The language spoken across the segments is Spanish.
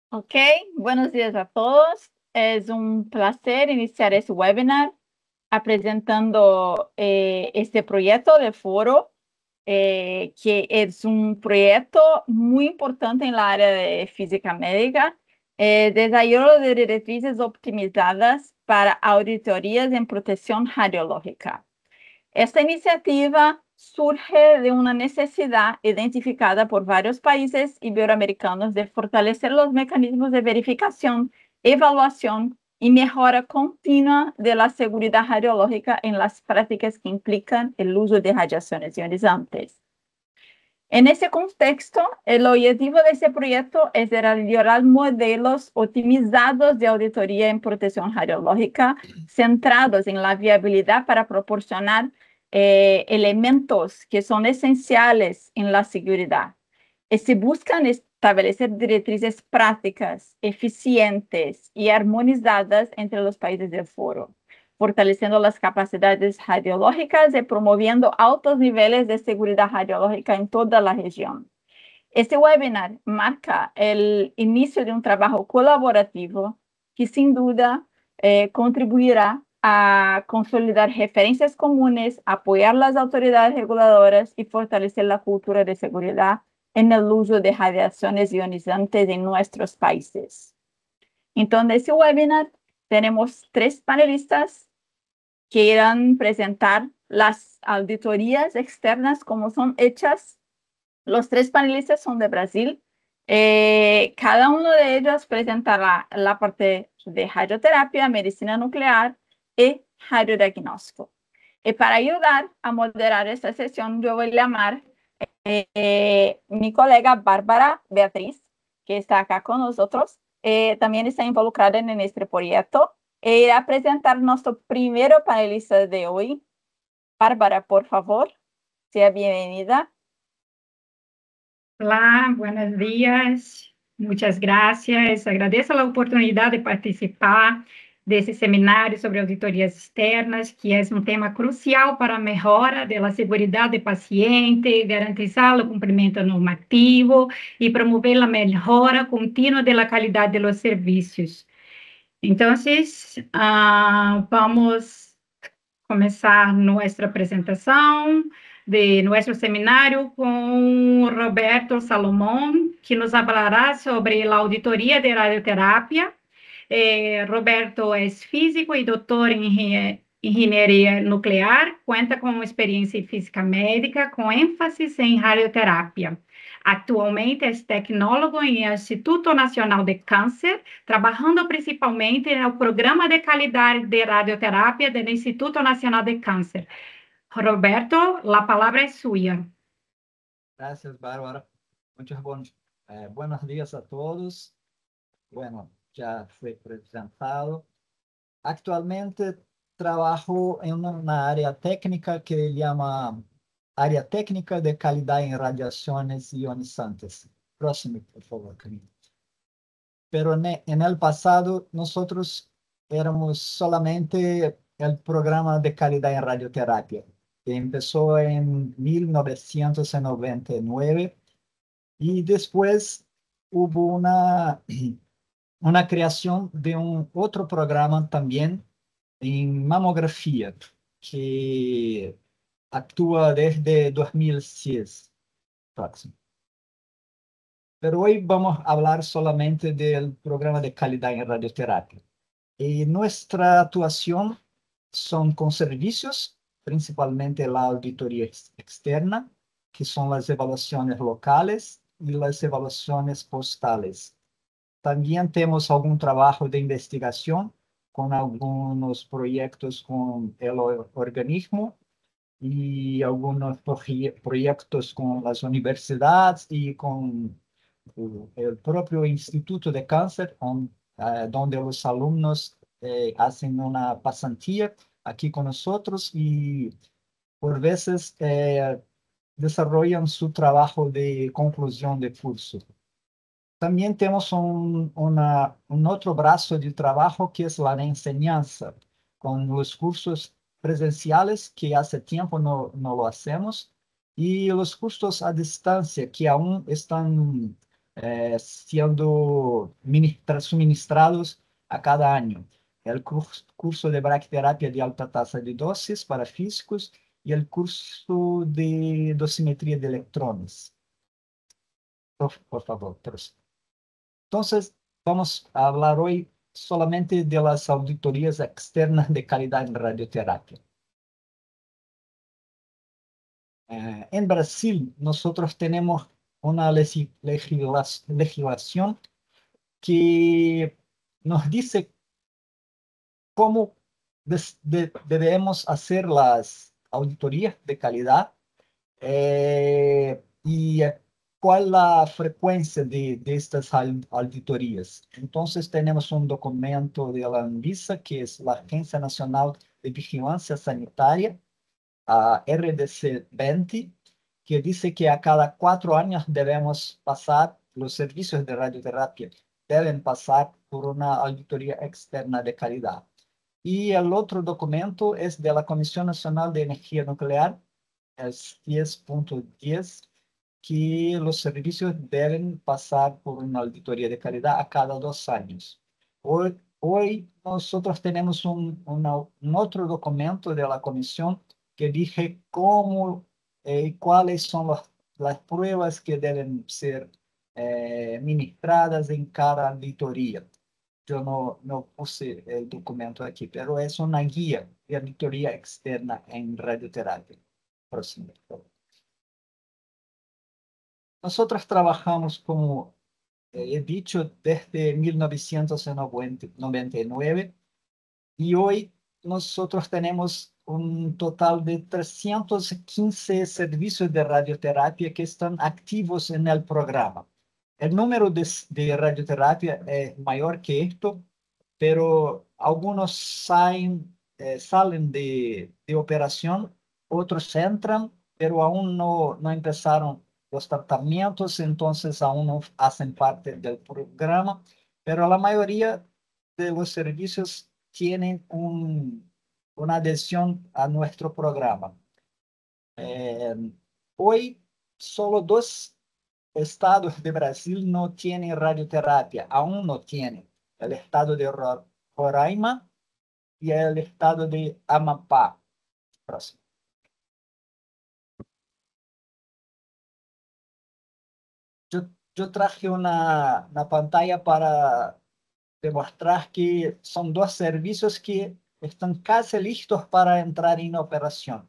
Ok, buenos días a todos. Es un placer iniciar este webinar presentando este proyecto de foro, que es un proyecto muy importante en la área de física médica, desarrollo de directrices optimizadas para auditorías en protección radiológica. Esta iniciativa surge de una necesidad identificada por varios países iberoamericanos de fortalecer los mecanismos de verificación, evaluación y mejora continua de la seguridad radiológica en las prácticas que implican el uso de radiaciones ionizantes. En ese contexto, el objetivo de este proyecto es desarrollar modelos optimizados de auditoría en protección radiológica centrados en la viabilidad para proporcionar elementos que son esenciales en la seguridad. Se buscan establecer directrices prácticas, eficientes y armonizadas entre los países del foro, fortaleciendo las capacidades radiológicas y promoviendo altos niveles de seguridad radiológica en toda la región. Este webinar marca el inicio de un trabajo colaborativo que sin duda contribuirá a consolidar referencias comunes, apoyar las autoridades reguladoras y fortalecer la cultura de seguridad en el uso de radiaciones ionizantes en nuestros países. Entonces, en este webinar tenemos 3 panelistas que irán presentar las auditorías externas, como son hechas. Los 3 panelistas son de Brasil. Cada uno de ellos presentará la parte de radioterapia, medicina nuclear y radiodiagnóstico. Y para ayudar a moderar esta sesión, yo voy a llamar mi colega Bárbara Beatriz, que está acá con nosotros. También está involucrada en este proyecto. E irá presentar nuestro primero panelista de hoy. Bárbara, por favor, sea bienvenida. Olá, buenos dias. Muitas graças. Agradeço a oportunidade de participar desse seminário sobre auditorias externas, que é um tema crucial para a melhora da segurança do paciente, garantizar o cumprimento normativo e promover a melhora contínua da qualidade dos serviços. Então, vamos começar nossa apresentação de nosso seminário com Roberto Salomão, que nos falará sobre a auditoria de radioterapia. Roberto é físico e doutor em engenharia nuclear, conta com experiência em física médica, com ênfase em radioterapia. Atualmente é tecnólogo em Instituto Nacional de Câncer, trabalhando principalmente no Programa de Qualidade de Radioterapia do Instituto Nacional de Câncer. Roberto, a palavra é sua. Gracias, Bárbara. Buenos días a todos. Bueno, ya fue presentado. Actualmente trabajo en una área técnica que llama Área Técnica de Calidad en Radiaciones Ionizantes. Próximo, por favor, Camilo. Pero en el pasado nosotros éramos solamente el programa de calidad en radioterapia, que empezó en 1999 y después hubo una creación de un otro programa también en mamografía que actúa desde 2006. Próximo. Pero hoy vamos a hablar solamente del programa de calidad en radioterapia. Nuestra actuación son con servicios, principalmente la auditoría externa, que son las evaluaciones locales y las evaluaciones postales. También tenemos algún trabajo de investigación con algunos proyectos con el organismo y algunos proyectos con las universidades y con el propio Instituto de Cáncer, donde los alumnos hacen una pasantía aquí con nosotros y por veces desarrollan su trabajo de conclusión de curso. También tenemos un otro brazo de trabajo que es la de enseñanza, con los cursos presenciales que hace tiempo no lo hacemos y los cursos a distancia que aún están siendo suministrados a cada año. El curso de braquiterapia de alta tasa de dosis para físicos y el curso de dosimetría de electrones. Por favor, entonces, vamos a hablar hoy solamente de las auditorías externas de calidad en radioterapia. En Brasil, nosotros tenemos una legislación que nos dice cómo debemos hacer las auditorías de calidad y cuál la frecuencia de estas auditorías. Entonces, tenemos un documento de la Anvisa, que es la Agencia Nacional de Vigilancia Sanitaria, a RDC 20, que dice que a cada 4 años debemos pasar, los servicios de radioterapia deben pasar por una auditoría externa de calidad. Y el otro documento es de la Comisión Nacional de Energía Nuclear, el 10.10, que los servicios deben pasar por una auditoría de calidad a cada 2 años. Hoy nosotros tenemos un otro documento de la comisión que dice cómo y cuáles son las pruebas que deben ser ministradas en cada auditoría. Yo no puse el documento aquí, pero es una guía de auditoría externa en radioterapia. Próximo. Nosotros trabajamos, como he dicho, desde 1999 y hoy nosotros tenemos un total de 315 servicios de radioterapia que están activos en el programa. El número de radioterapia es mayor que esto, pero algunos salen de operación, otros entran, pero aún no empezaron los tratamientos, entonces aún no hacen parte del programa, pero la mayoría de los servicios tienen una adhesión a nuestro programa. Hoy, solo 2 estados de Brasil no tienen radioterapia, aún no tienen. El estado de Roraima y el estado de Amapá. Próximo. Yo traje una pantalla para demostrar que son 2 servicios que están casi listos para entrar en operación.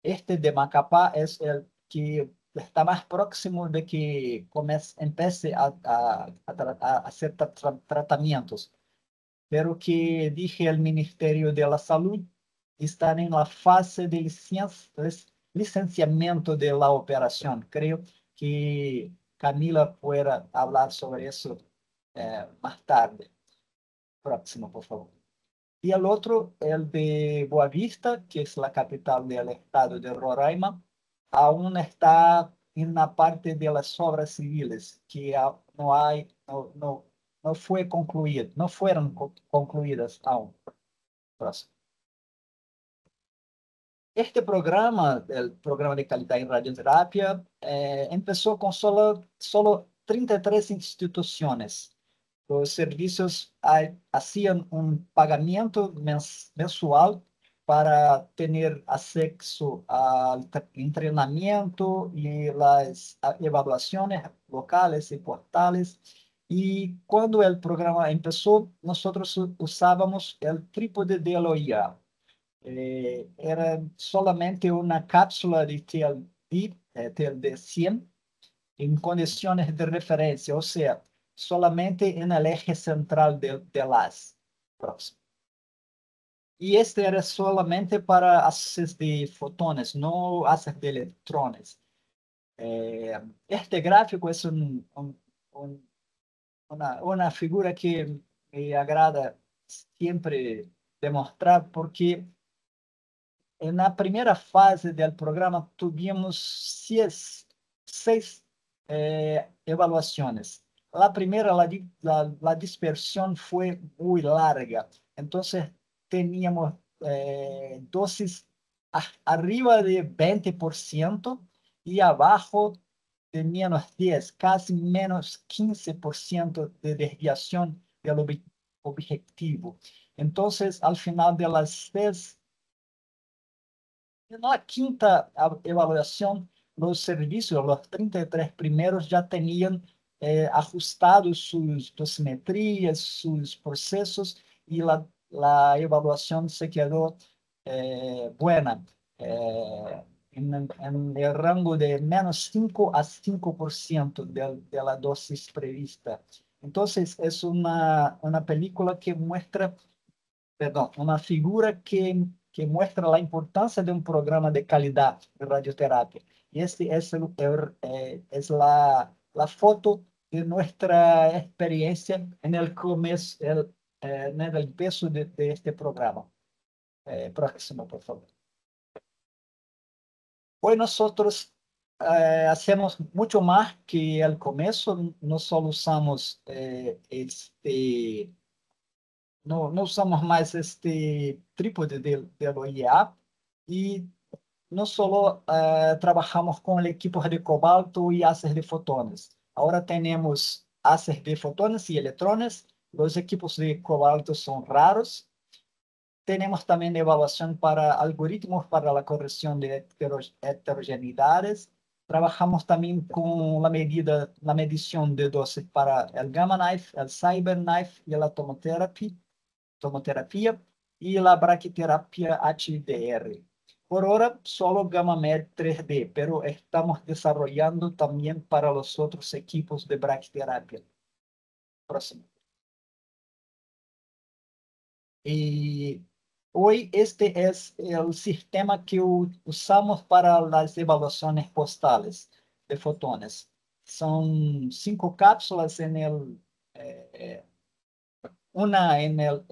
Este de Macapá es el que está más próximo de que empiece a hacer tratamientos, pero que dije el Ministerio de la Salud están en la fase de licenciamiento de la operación. Creo que Camila pueda hablar sobre eso más tarde. Próximo, por favor. Y el otro, el de Boa Vista, que es la capital del estado de Roraima, aún está en la parte de las obras civiles, que no fue concluido, no fueron concluidas aún. Próximo. Este programa, el programa de calidad en radioterapia, empezó con solo 33 instituciones. Los servicios hacían un pagamiento mensual para tener acceso al entrenamiento y las evaluaciones locales y portales. Y cuando el programa empezó, nosotros usábamos el trípode de LOIA. Era solamente una cápsula de TLD 100 en condiciones de referencia, o sea, solamente en el eje central del haz. Próximo. Y este era solamente para haces de fotones, no haces de electrones. Este gráfico es una figura que me agrada siempre demostrar, porque en la primera fase del programa tuvimos 6 evaluaciones. La primera, la dispersión fue muy larga. Entonces, teníamos dosis arriba de 20% y abajo de -10, casi -15% de desviación del objetivo. Entonces, al final de las 6, en la quinta evaluación, los servicios, los 33 primeros, ya tenían ajustado sus dosimetrías, sus procesos, y la evaluación se quedó buena, en el rango de -5 a 5% de la dosis prevista. Entonces, es una película que muestra, perdón, una figura que muestra la importancia de un programa de calidad de radioterapia. Y este es la foto de nuestra experiencia en el comienzo, en el empiezo de este programa. Próximo, por favor. Hoy nosotros hacemos mucho más que al comienzo. No solo usamos no usamos más este trípode del OIA, y no solo trabajamos con equipos de cobalto y haces de fotones. Ahora tenemos haces de fotones y electrones. Los equipos de cobalto son raros. Tenemos también evaluación para algoritmos para la corrección de heterogeneidades. Trabajamos también con la medición de dosis para el Gamma Knife, el Cyber Knife y la tomoterapia y la braquiterapia HDR. Por ahora, solo Gamma Med 3D, pero estamos desarrollando también para los otros equipos de braquiterapia. Próximo. Y hoy este es el sistema que usamos para las evaluaciones postales de fotones. Son 5 cápsulas una en el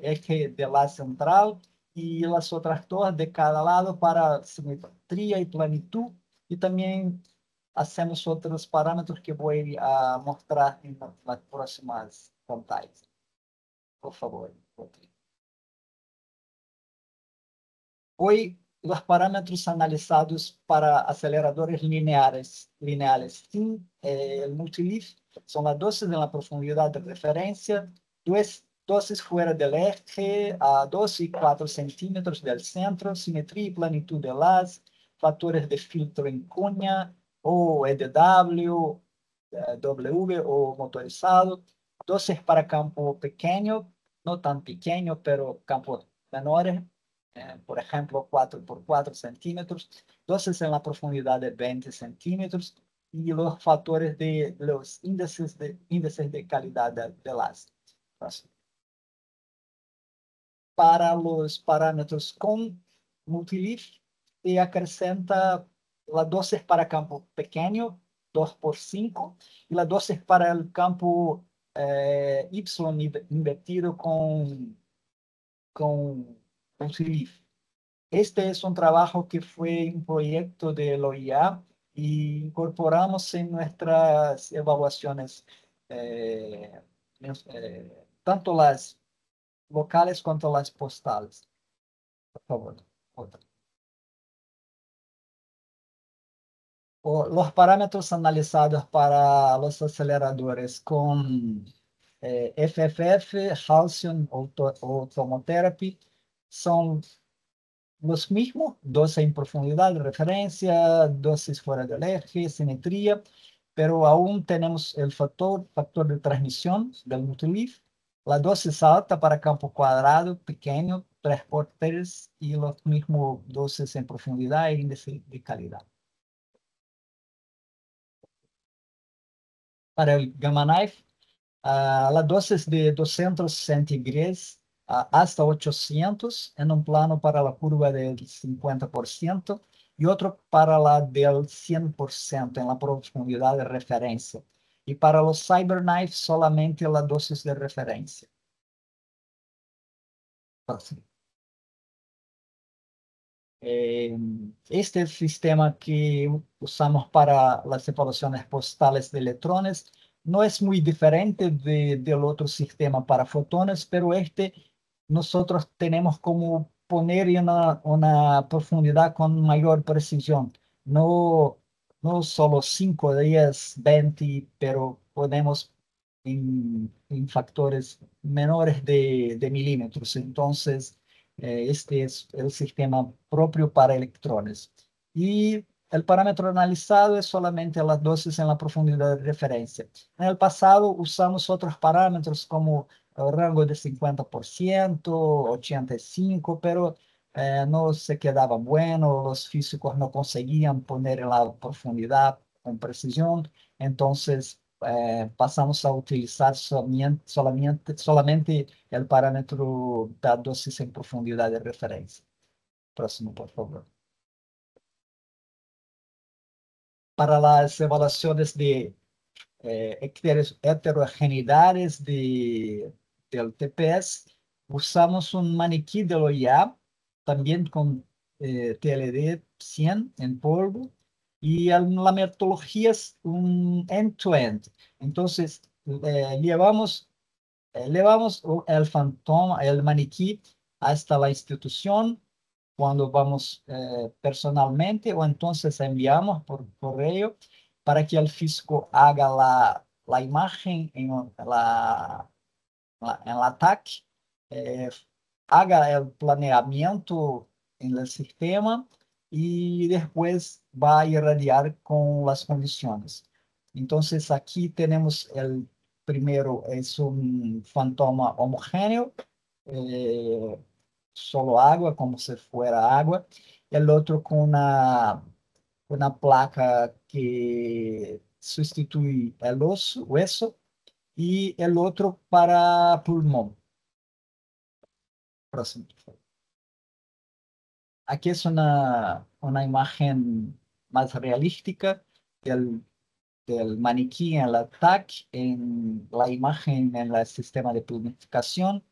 eje de la central, y las otras 2 de cada lado para simetría y planitud. Y también hacemos otros parámetros que voy a mostrar en las próximas pantallas. Por favor. Hoy, los parámetros analizados para aceleradores lineales sin el multileaf son las dosis en la profundidad de referencia, dosis fuera del eje a 2 y 4 centímetros del centro, simetría y planitud de las, factores de filtro en cuña o EDW, W o motorizado, dosis para campo pequeño, no tan pequeño, pero campos menores, por ejemplo, 4 por 4 centímetros, dosis en la profundidad de 20 centímetros, y los factores de los índices de calidad de las. Para los parámetros con multileaf, se acrescenta la dosis para campo pequeño, 2 por 5, y la dosis para el campo Y invertido con multileaf. Este es un trabajo que fue un proyecto del OIA, y incorporamos en nuestras evaluaciones tanto las locales quanto las postales. Por favor. Otra. Los parámetros analizados para los aceleradores con FFF, Halcyon o Tomotherapy son los mismos: dosis en profundidad de referencia, dosis fuera del eje, simetría, pero aún tenemos el factor de transmisión del multileaf, la dosis alta para campo cuadrado pequeño, 3 por 3, y los mismos dosis en profundidad e índice de calidad. Para el Gamma Knife, la dosis de 200 centígrados hasta 800 en un plano para la curva del 50%, y otro para la del 100% en la profundidad de referencia. Y para los CyberKnife, solamente la dosis de referencia. Este es el sistema que usamos para las evaluaciones postales de electrones. No es muy diferente del otro sistema para fotones, pero nosotros tenemos como poner en una profundidad con mayor precisión. No no solo 5, 10, 20, pero podemos en factores menores de milímetros. Entonces, este es el sistema propio para electrones. Y el parámetro analizado es solamente las dosis en la profundidad de referencia. En el pasado usamos otros parámetros como el rango de 50%, 85%, pero no se quedaba bueno, los físicos no conseguían poner en la profundidad con precisión, entonces pasamos a utilizar solamente el parámetro da dosis en profundidad de referencia. Próximo, por favor. Para las evaluaciones de heterogeneidades del TPS, usamos un maniquí de OIA, también con TLD 100 en polvo, y la metodología es un end-to-end. Entonces, llevamos el maniquí hasta la institución cuando vamos personalmente, o entonces enviamos por correo para que el físico haga la imagen en la TAC, eh, haga el planeamiento en el sistema y después va a irradiar con las condiciones. Entonces aquí tenemos el primero, es un fantoma homogéneo, eh, solo agua, como si fuera agua. El otro con una placa que sustituye el hueso, y el otro para pulmón. Próximo. Aquí es una imagen más realística del maniquí en la TAC, en la imagen en el sistema de planificación,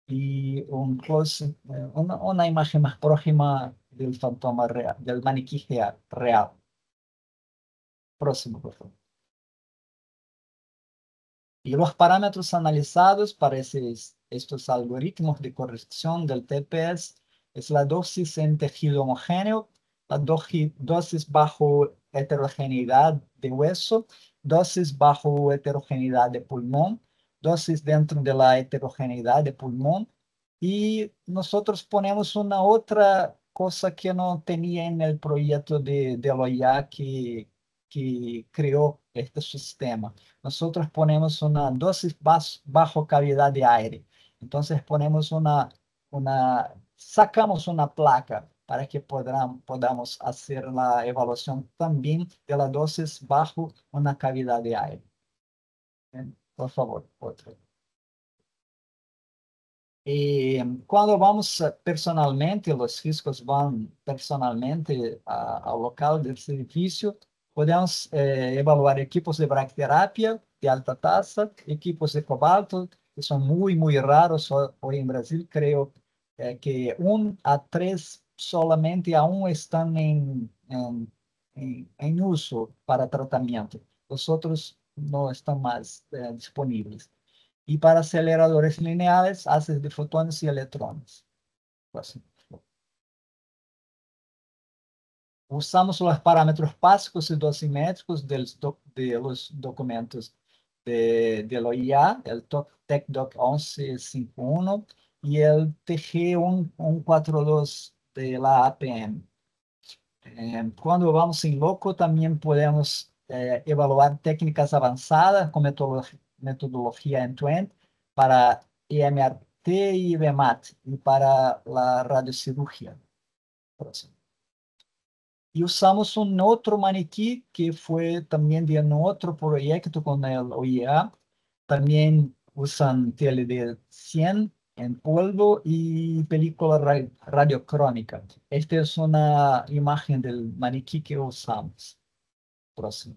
y una imagen más próxima del fantoma real, del maniquí real. Próximo, por favor. Y los parámetros analizados para estos algoritmos de corrección del TPS es la dosis en tejido homogéneo, la dosis bajo heterogeneidad de hueso, dosis bajo heterogeneidad de pulmón, dosis dentro de la heterogeneidad de pulmón, y nosotros ponemos una otra cosa que no tenía en el proyecto de Loya que creó este sistema. Nosotros ponemos una dosis bajo cavidad de aire. Entonces sacamos una placa para que podamos hacer la evaluación también de la dosis bajo una cavidad de aire. Bien, por favor, otro. Cuando vamos personalmente, los físicos van personalmente al local del servicio, podemos evaluar equipos de bracterapia de alta tasa, equipos de cobalto, que son muy, muy raros hoy en Brasil. Creo que 1 a 3 solamente aún están en uso para tratamiento. Los otros no están más disponibles. Y para aceleradores lineales, haces de fotones y electrones. Usamos los parámetros básicos y dosimétricos de los documentos del OIA, el TecDoc 1151 y el TG 142 de la APM. Cuando vamos en loco, también podemos evaluar técnicas avanzadas con metodología end-to-end para EMRT y VMAT y para la radiocirugía. Próximo. Y usamos un otro maniquí que fue también de otro proyecto con el OIA. También usan TLD 100 en polvo y película radiocrónica. Esta es una imagen del maniquí que usamos. Próximo.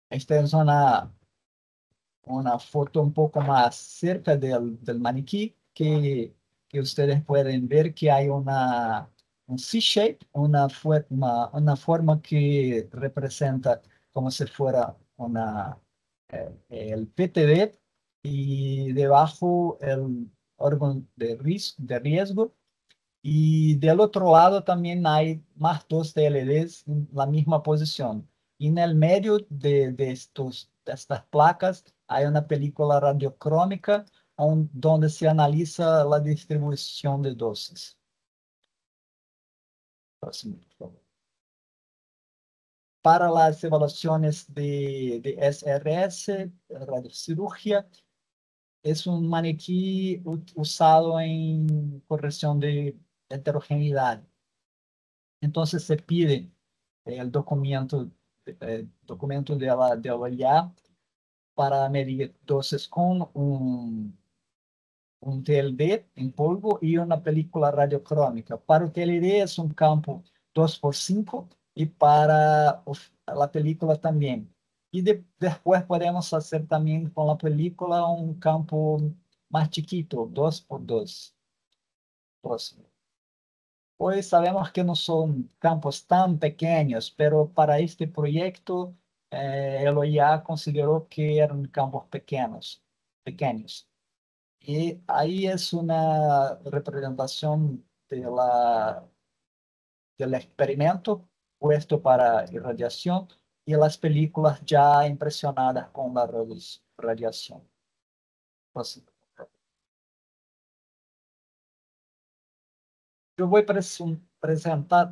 Esta es una foto un poco más cerca del maniquí que ustedes pueden ver que hay un C-shape, una forma que representa como si fuera el PTD, y debajo el órgano de riesgo, Y del otro lado también hay más dos TLEDs en la misma posición. Y en el medio de estas placas hay una película radiocrómica donde se analiza la distribución de dosis. Próximo, por favor. Para las evaluaciones de SRS, radiocirugía, es un maniquí usado en corrección de heterogeneidad. Entonces se pide el documento de la OIA para medir dosis con un TLD en polvo y una película radiocrómica. Para el TLD es un campo 2x5 y para la película también. Y después podemos hacer también con la película un campo más chiquito, 2x2. Próximo. Pues sabemos que no son campos tan pequeños, pero para este proyecto el OIA consideró que eran campos pequeños. Y ahí es una representación del experimento puesto para irradiación y las películas ya impresionadas con la radiación. Pues, yo voy a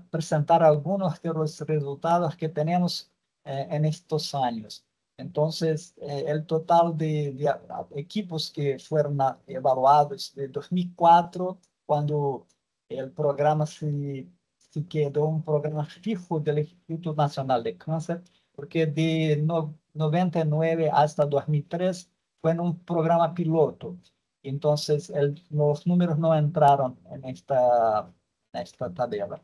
presentar algunos de los resultados que tenemos en estos años. Entonces, el total de equipos que fueron evaluados de 2004, cuando el programa se quedó un programa fijo del Instituto Nacional de Cáncer, porque de 99 hasta 2003 fue un programa piloto. Entonces, los números no entraron en esta tabla.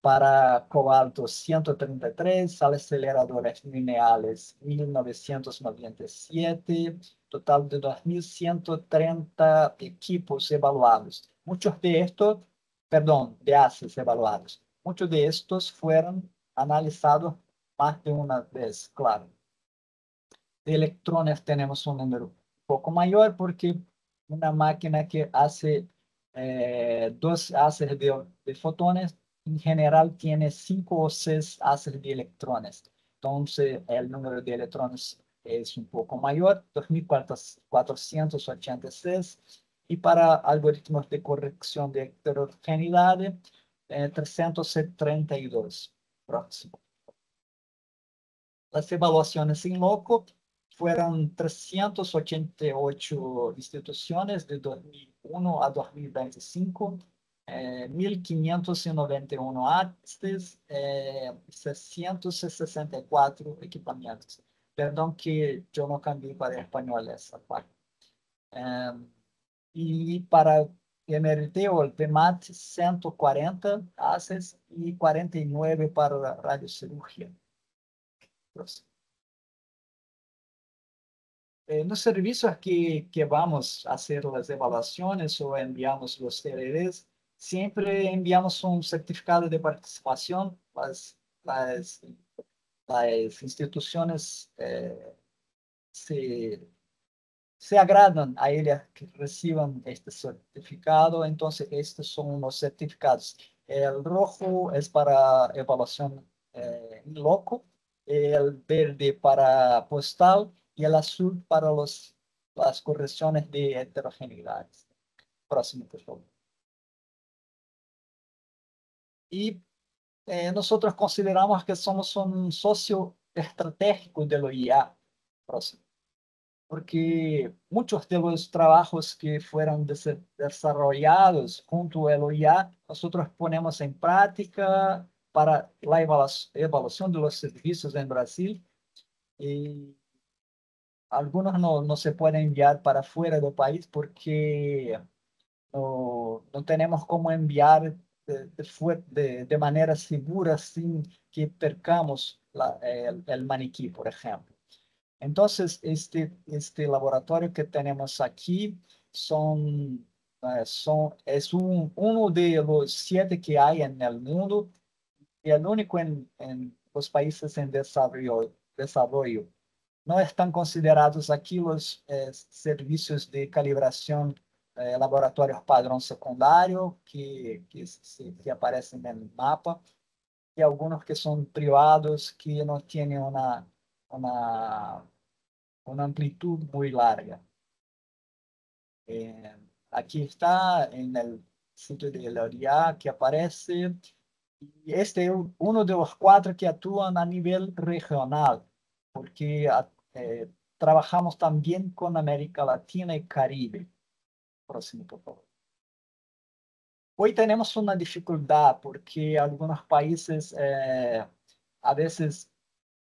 Para cobalto 133, aceleradores lineales 1997, total de 2.130 equipos evaluados. Muchos de estos, perdón, de ACES evaluados. Muchos de estos fueron analizados más de una vez, claro. De electrones tenemos un número un poco mayor porque una máquina que hace dos haces de fotones en general tiene 5 o 6 haces de electrones. Entonces el número de electrones es un poco mayor, 2486. Y para algoritmos de corrección de heterogeneidad, 332. Próximo. Las evaluaciones in loco fueron 388 instituciones de 2001 a 2025, 1.591 ATES, 664 equipamientos. Perdón que yo no cambié para español esa parte. Y para MRT o el PMAT, 140 ACES y 49 para la radiocirugía. Los servicios que vamos a hacer las evaluaciones o enviamos los TLDs, siempre enviamos un certificado de participación. Las instituciones se agradan a ellas que reciban este certificado, entonces estos son los certificados. El rojo es para evaluación in loco, el verde para postal y el azul para las correcciones de heterogeneidad. Próximo, por favor. Y nosotros consideramos que somos un socio estratégico del OIA. Próximo. Porque muchos de los trabajos que fueron desarrollados junto al OIA, nosotros ponemos en práctica para la evaluación de los servicios en Brasil. Y algunos no se pueden enviar para fuera del país porque no tenemos cómo enviar de manera segura sin que percamos el maniquí, por ejemplo. Entonces, este laboratorio que tenemos aquí es uno de los 7 que hay en el mundo y el único en los países en desarrollo. No están considerados aquí los servicios de calibración laboratórios padrão secundário que aparecem no mapa, e alguns que são privados que não têm uma, uma amplitude muito larga. Aqui está no sítio de L'Oréal que aparece. E este é um dos 4 que atuam a nível regional, porque trabajamos também com América Latina e Caribe. Próximo, por favor. Hoy tenemos una dificultad porque algunos países a veces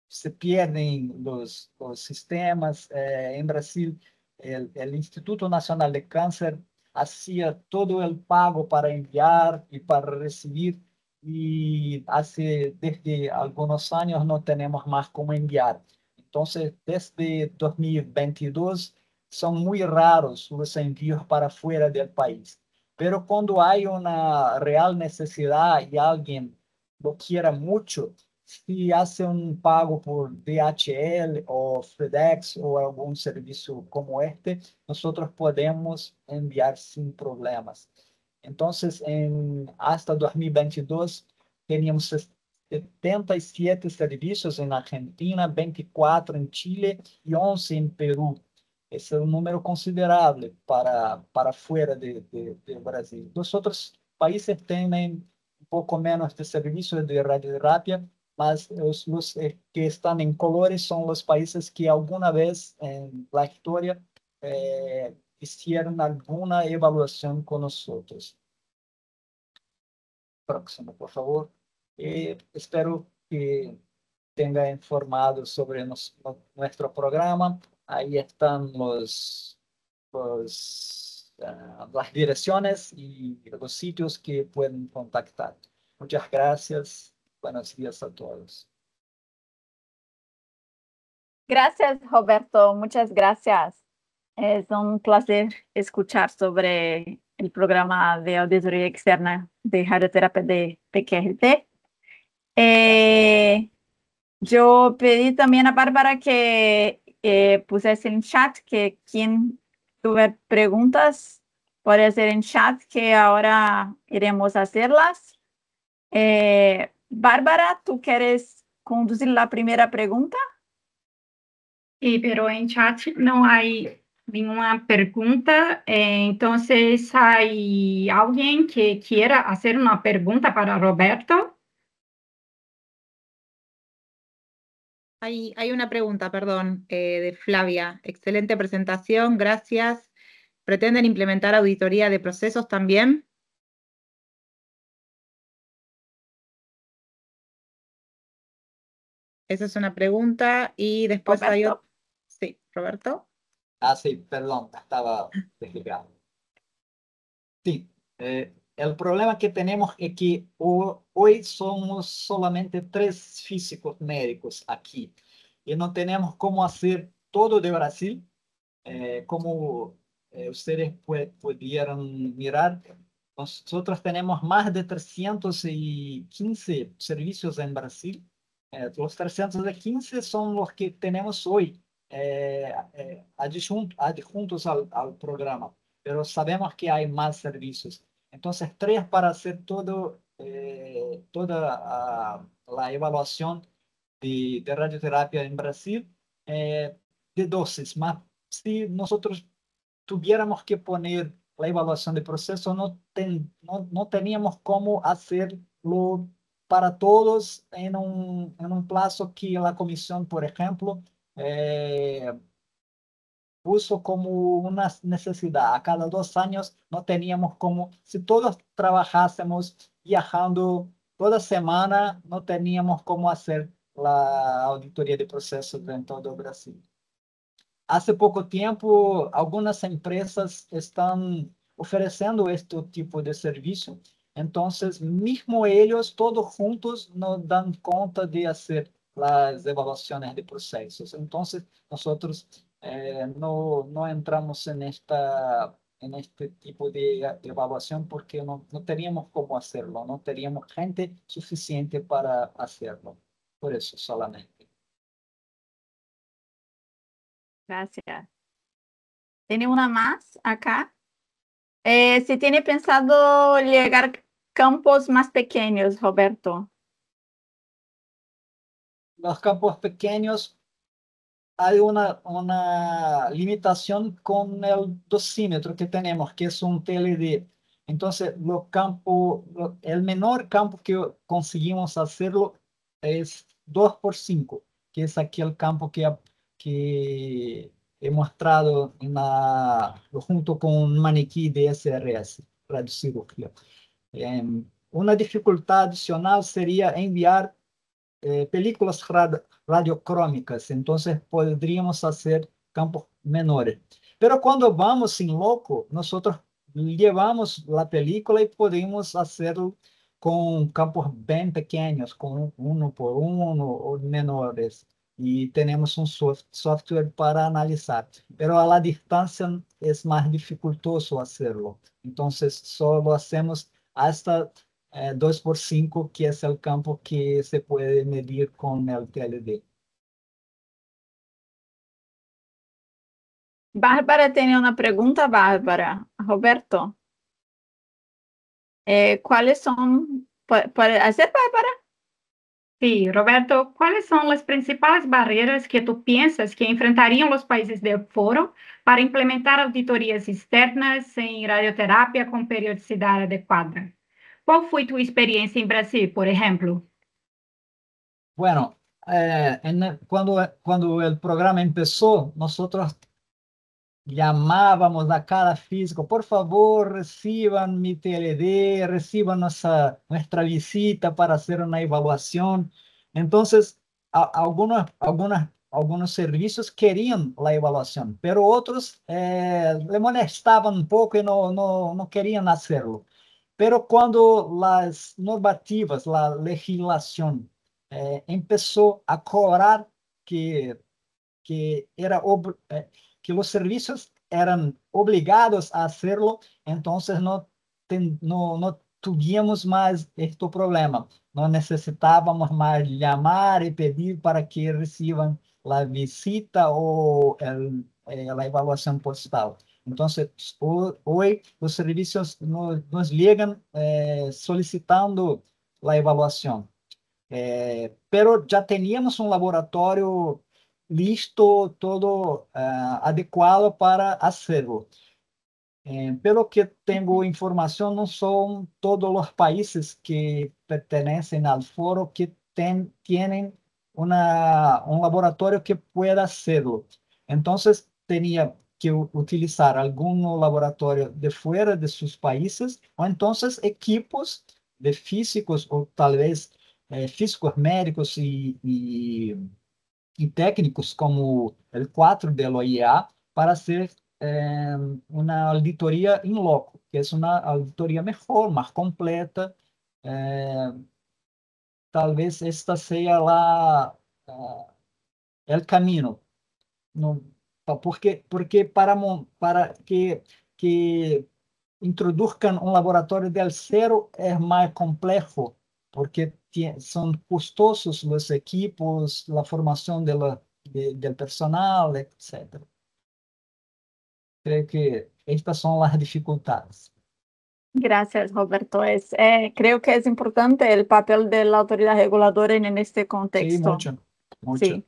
se pierden los sistemas. En Brasil, el Instituto Nacional de Cáncer hacía todo el pago para enviar y para recibir, y desde algunos años no tenemos más cómo enviar. Entonces, desde 2022 son muy raros los envíos para fuera del país. Pero cuando hay una real necesidad y alguien lo quiera mucho, si hace un pago por DHL o FedEx o algún servicio como este, nosotros podemos enviar sin problemas. Entonces, hasta 2022, teníamos 77 servicios en Argentina, 24 en Chile y 11 en Perú. Esse é um número considerável para fora de Brasil. Os outros países têm um pouco menos de serviços de radioterapia, mas os que estão em colores são os países que alguma vez na história fizeram alguma avaliação com nós. Próximo, por favor. Espero que tenha informado sobre nosso programa. Ahí están las direcciones y los sitios que pueden contactar. Muchas gracias. Buenos días a todos. Gracias, Roberto. Muchas gracias. Es un placer escuchar sobre el programa de auditoría externa de radioterapia de PQRT. Yo pedí también a Bárbara que pusiese en chat que quien tuviera preguntas puede hacer en chat, que ahora iremos a hacerlas. Bárbara, ¿tú quieres conducir la primera pregunta? Sí, pero en chat no hay ninguna pregunta. Entonces, ¿hay alguien que quiera hacer una pregunta para Roberto? Hay una pregunta, perdón, de Flavia. Excelente presentación, gracias. ¿Pretenden implementar auditoría de procesos también? Esa es una pregunta. Y después hay Roberto. otro. Sí, Roberto. Sí, perdón, estaba desligado. Sí, el problema que tenemos es que hoy somos solamente 3 físicos médicos aquí y no tenemos cómo hacer todo de Brasil. Como ustedes pudieran mirar, nosotros tenemos más de 315 servicios en Brasil. Los 315 son los que tenemos hoy adjuntos al programa, pero sabemos que hay más servicios. Entonces, 3 para hacer toda la evaluación de radioterapia en Brasil, de 12 más. Si nosotros tuviéramos que poner la evaluación de proceso, no teníamos cómo hacerlo para todos en un plazo que la comisión, por ejemplo, puso como una necesidad. A cada 2 años no teníamos como, si todos trabajásemos viajando toda semana, no teníamos cómo hacer la auditoría de procesos en todo Brasil. Hace pouco tempo, algumas empresas estão oferecendo este tipo de serviço. Então, mesmo eles, todos juntos, não dão conta de fazer as avaliações de processos. Então, nós não entramos neste tipo de avaliação porque não teríamos como fazê-lo, não teríamos gente suficiente para fazê-lo. Por isso, solamente. Gracias. ¿Tiene una más acá? Si tiene pensado llegar a campos más pequeños, Roberto. Los campos pequeños hay una limitación con el dosímetro que tenemos, que es un TLD. Entonces, el menor campo que conseguimos hacerlo es 2 por 5, que es aquel campo que he mostrado junto con un maniquí de SRS, radiocirugía. Una dificultad adicional sería enviar películas radiocrómicas, entonces podríamos hacer campos menores. Pero cuando vamos sin loco, nosotros llevamos la película y podemos hacerlo con campos bien pequeños, con 1 por 1 o menores. Y tenemos un software para analizar. Pero a la distancia es más dificultoso hacerlo. Entonces solo hacemos hasta 2 por 5, que es el campo que se puede medir con el TLD. Bárbara tiene una pregunta, Bárbara. Roberto, ¿cuáles son? ¿Puede hacer, Bárbara? Sí, Roberto, ¿cuáles son las principales barreras que tú piensas que enfrentarían los países del foro para implementar auditorías externas en radioterapia con periodicidad adecuada? ¿Cuál fue tu experiencia en Brasil, por ejemplo? Bueno, cuando el programa empezó, nosotros llamábamos a cada físico: por favor, reciban mi TLD, reciban nuestra visita para hacer una evaluación. Entonces, algunos servicios querían la evaluación, pero otros le molestaban un poco y no querían hacerlo. Pero cuando las normativas, la legislación empezó a cobrar que, que era que los servicios eran obligados a hacerlo, entonces no tuvimos más este problema. No necesitábamos más llamar y pedir para que reciban la visita o la evaluación postal. Entonces, hoy los servicios nos llegan solicitando la evaluación. Pero ya teníamos un laboratorio listo, todo adecuado para hacerlo. Pelo que tengo información, no son todos los países que pertenecen al foro que tienen un laboratorio que pueda hacerlo. Entonces, tenía que utilizar algún laboratorio de fuera de sus países, o entonces equipos de físicos, o tal vez físicos médicos y técnicos como el 4 de la OIA, para hacer una auditoría in loco, que es una auditoría mejor, más completa. Eh, Tal vez esta sea el camino. No, porque para que introduzcan un laboratorio del cero es más complejo, porque son costosos los equipos, la formación del personal, etc. Creo que estas son las dificultades. Gracias, Roberto. Creo que es importante el papel de la autoridad reguladora en este Sí, contexto. mucho, mucho. Sí.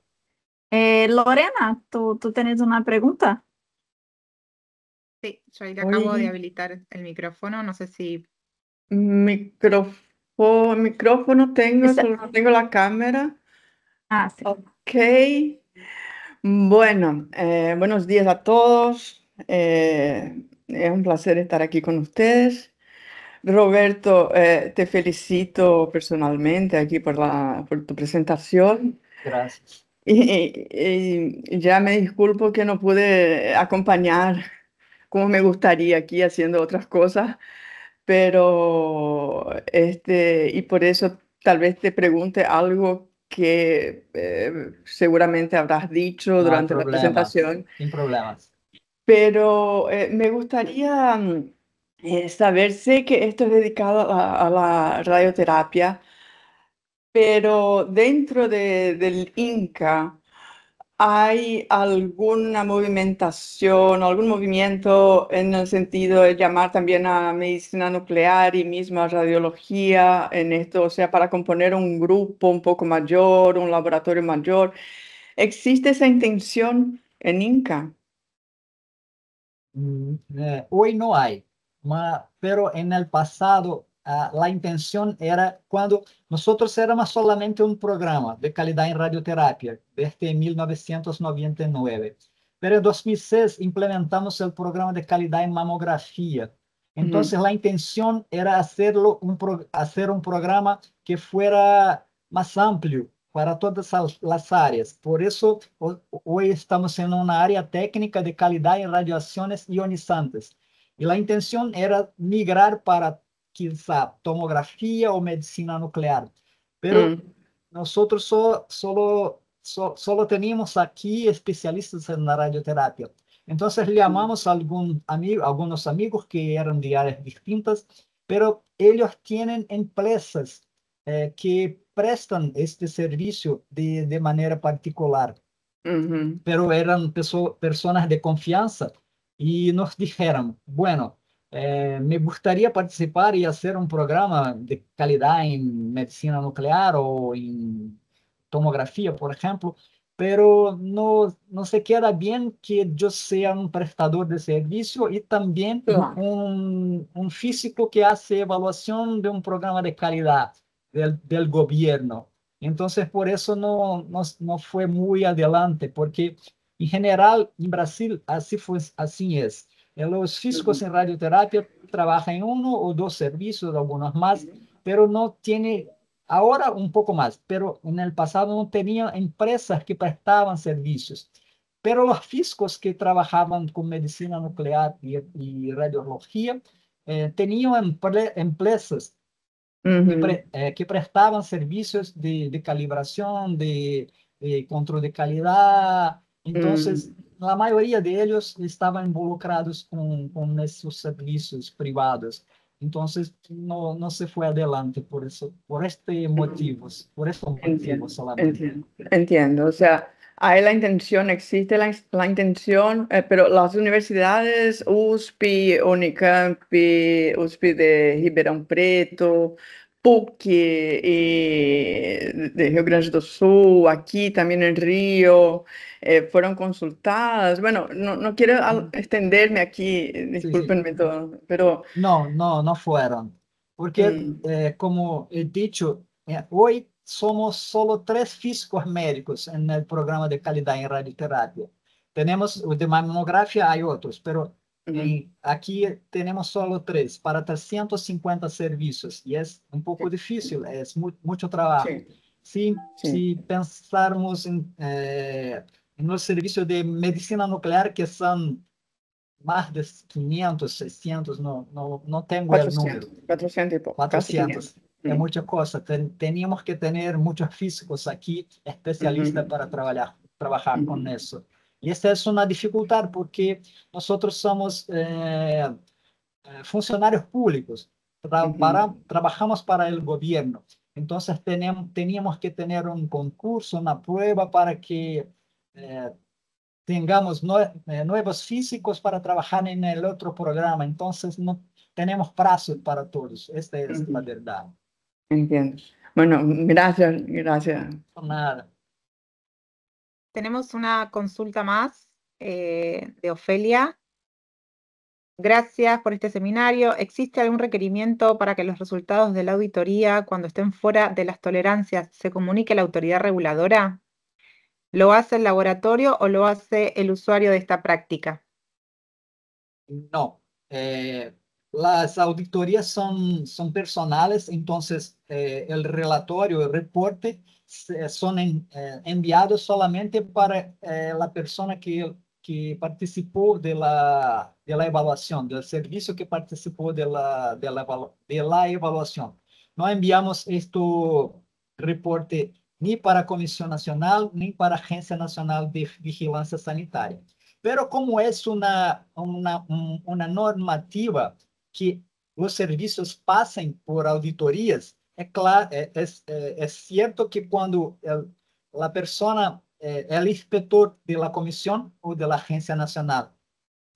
Lorena, ¿tú tienes una pregunta? Sí, yo ahí le acabo de Oye, habilitar el micrófono, no sé si... micrófono tengo, Está- solo no tengo la cámara. Sí. Ok. Bueno, buenos días a todos. Es un placer estar aquí con ustedes. Roberto, te felicito personalmente aquí por tu presentación. Gracias. Y ya me disculpo que no pude acompañar como me gustaría aquí haciendo otras cosas, pero y por eso tal vez te pregunte algo que seguramente habrás dicho No hay durante la problema, presentación, sin problemas. pero me gustaría saber, sé que esto es dedicado a la radioterapia, pero dentro del INCA, ¿hay alguna movimentación, algún movimiento en el sentido de llamar también a medicina nuclear y misma radiología en esto? O sea, para componer un grupo un poco mayor, un laboratorio mayor. ¿Existe esa intención en Inca? Hoy no hay, pero en el pasado la intención era cuando nosotros éramos solamente un programa de calidad en radioterapia desde 1999, pero en 2006 implementamos el programa de calidad en mamografía. Entonces la intención era hacer un programa que fuera más amplio para todas las áreas. Por eso hoy estamos en una área técnica de calidad en radiaciones ionizantes. Y la intención era migrar para quizá tomografía o medicina nuclear. Pero nosotros solo teníamos aquí especialistas en la radioterapia. Entonces llamamos a algunos amigos que eran de áreas distintas, pero ellos tienen empresas que prestan este servicio de manera particular, pero eran personas de confianza y nos dijeron, bueno, me gustaría participar y hacer un programa de calidad en medicina nuclear o en tomografía, por ejemplo, pero no se queda bien que yo sea un prestador de servicio y también Claro. un físico que hace evaluación de un programa de calidad del gobierno. Entonces, por eso no fue muy adelante, porque en general en Brasil así es. Los físicos en radioterapia trabajan en uno o dos servicios, algunos más, pero no tiene, ahora un poco más, pero en el pasado no tenía empresas que prestaban servicios. Pero los físicos que trabajaban con medicina nuclear y radiología tenían empresas que prestaban servicios de calibración, de control de calidad. Entonces, la mayoría de ellos estaban involucrados con esos servicios privados. Entonces, no se fue adelante por eso, por este motivos, por estos Entiendo, motivos solamente. entiendo, entiendo. O sea, hay la intención, existe la intención, pero las universidades, USP, Unicamp, USP de Ribeirão Preto, PUC de Rio Grande do Sul, aquí también en Río, fueron consultadas. Bueno, no quiero extenderme aquí, Sí, sí. discúlpenme todo, pero... No fueron. Porque, como he dicho, hoy somos solo 3 físicos médicos en el programa de calidad en radioterapia. Tenemos de mamografía, hay otros, pero aquí tenemos solo 3 para 350 servicios y es un poco difícil, es mucho trabajo. Sí, Si pensarmos en los servicios de medicina nuclear, que son más de 500, 600, no tengo el número. 400 y poco, casi 400. 500. Es mucha cosa. Teníamos que tener muchos físicos aquí, especialistas para trabajar con eso. Y esta es una dificultad porque nosotros somos funcionarios públicos, trabajamos para el gobierno. Entonces teníamos que tener un concurso, una prueba para que tengamos nuevos físicos para trabajar en el otro programa. Entonces no tenemos plazos para todos. Esta es la verdad. Entiendo. Bueno, gracias, gracias. Por nada. Tenemos una consulta más de Ofelia. Gracias por este seminario. ¿Existe algún requerimiento para que los resultados de la auditoría, cuando estén fuera de las tolerancias, se comunique a la autoridad reguladora? ¿Lo hace el laboratorio o lo hace el usuario de esta práctica? No. Las auditorías son personales, entonces el relatorio, el reporte son enviados solamente para la persona que participó de la evaluación, del servicio que participó de la evaluación. No enviamos este reporte ni para a Comisión Nacional, ni para a Agencia Nacional de Vigilancia Sanitária. Pero como es una normativa que los servicios pasen por auditorías, es cierto que cuando la persona el inspector de la comisión o de la agencia nacional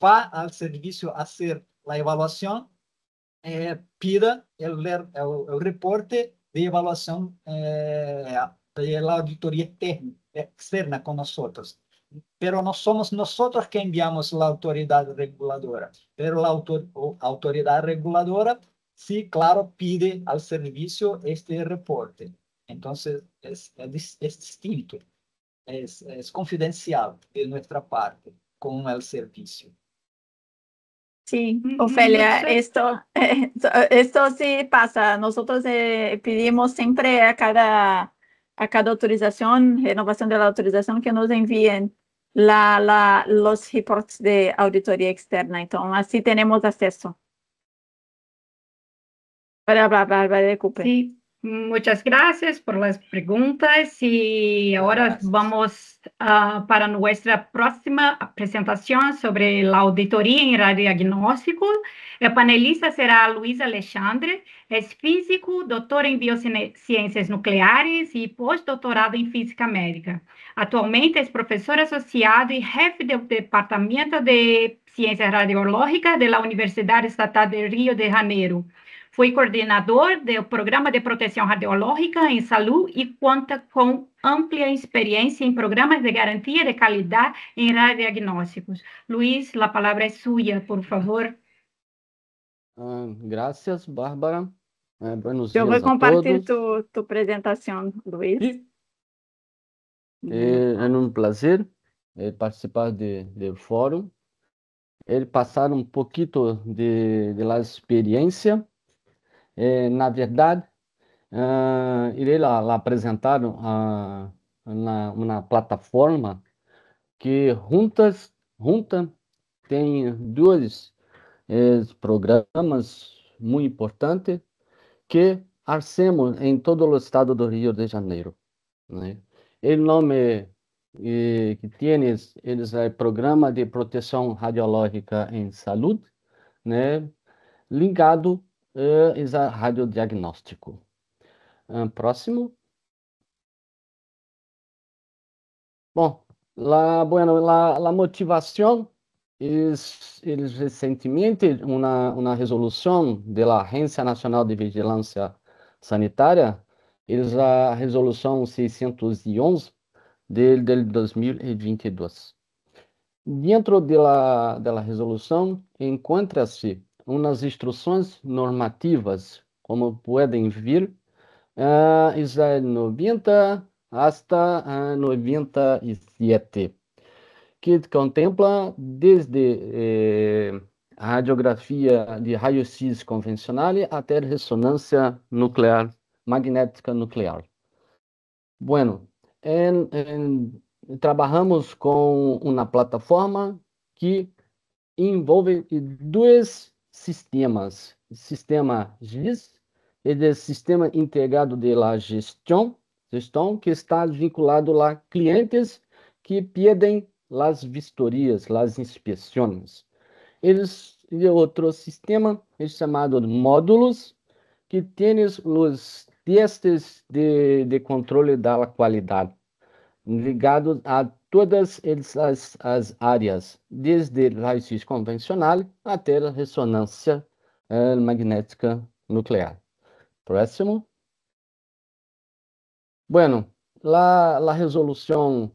va al servicio a hacer la evaluación, pida el reporte de evaluación de la auditoría externa con nosotros. Pero no somos nosotros que enviamos la autoridad reguladora, pero la autoridad reguladora, sí, claro, pide al servicio este reporte. Entonces, es distinto, es confidencial de nuestra parte con el servicio. Sí, Ofelia, esto sí pasa. Nosotros pedimos siempre a cada autorización, renovación de la autorización, que nos envíen los reportes de auditoría externa. Entonces, así tenemos acceso. Bárbara, Cooper. Sí, muchas gracias por las preguntas y ahora vamos para nuestra próxima presentación sobre la auditoría en radiodiagnóstico. El panelista será Luis Alexandre, es físico, doctor en biociencias nucleares y postdoctorado en física médica. Actualmente es profesor asociado y jefe del Departamento de Ciencias Radiológicas de la Universidad Estatal de Río de Janeiro. Foi coordenador do Programa de Proteção Radiológica em Saúde e conta com ampla experiência em programas de garantia de qualidade em radiodiagnósticos. Luiz, a palavra é sua, por favor. Gracias, Bárbara. Buenos Eu vou días a compartilhar todos. tu apresentação, Luiz. Sí. É um prazer participar do fórum, passar um pouquinho de la experiência. Na verdade, irei lá apresentar uma plataforma que junta tem dois programas muito importantes que hacemos em todo o estado do Rio de Janeiro, né? O nome que tienes é o Programa de Proteção Radiológica em Saúde, né? Ligado a radiodiagnóstico. Próximo. Bom, la motivación es recientemente una resolución de la Agencia Nacional de Vigilancia Sanitaria, es la resolución 611 del 2022. Dentro de la resolução encontra-se umas instruções normativas, como podem ver, é 90 hasta 97, que contempla desde radiografia de raio-x convencional até ressonância nuclear, magnética nuclear. Bueno, trabalhamos com uma plataforma que envolve dois sistemas. Sistema GIS e o Sistema Integrado de la Gestão, que está vinculado a clientes que pedem as vistorias, as inspeções. E outro sistema é chamado módulos, que tem os testes de controle da qualidade, ligados a todas as áreas, desde raio-x convencional até a ressonância magnética nuclear. Próximo. Bueno, a resolução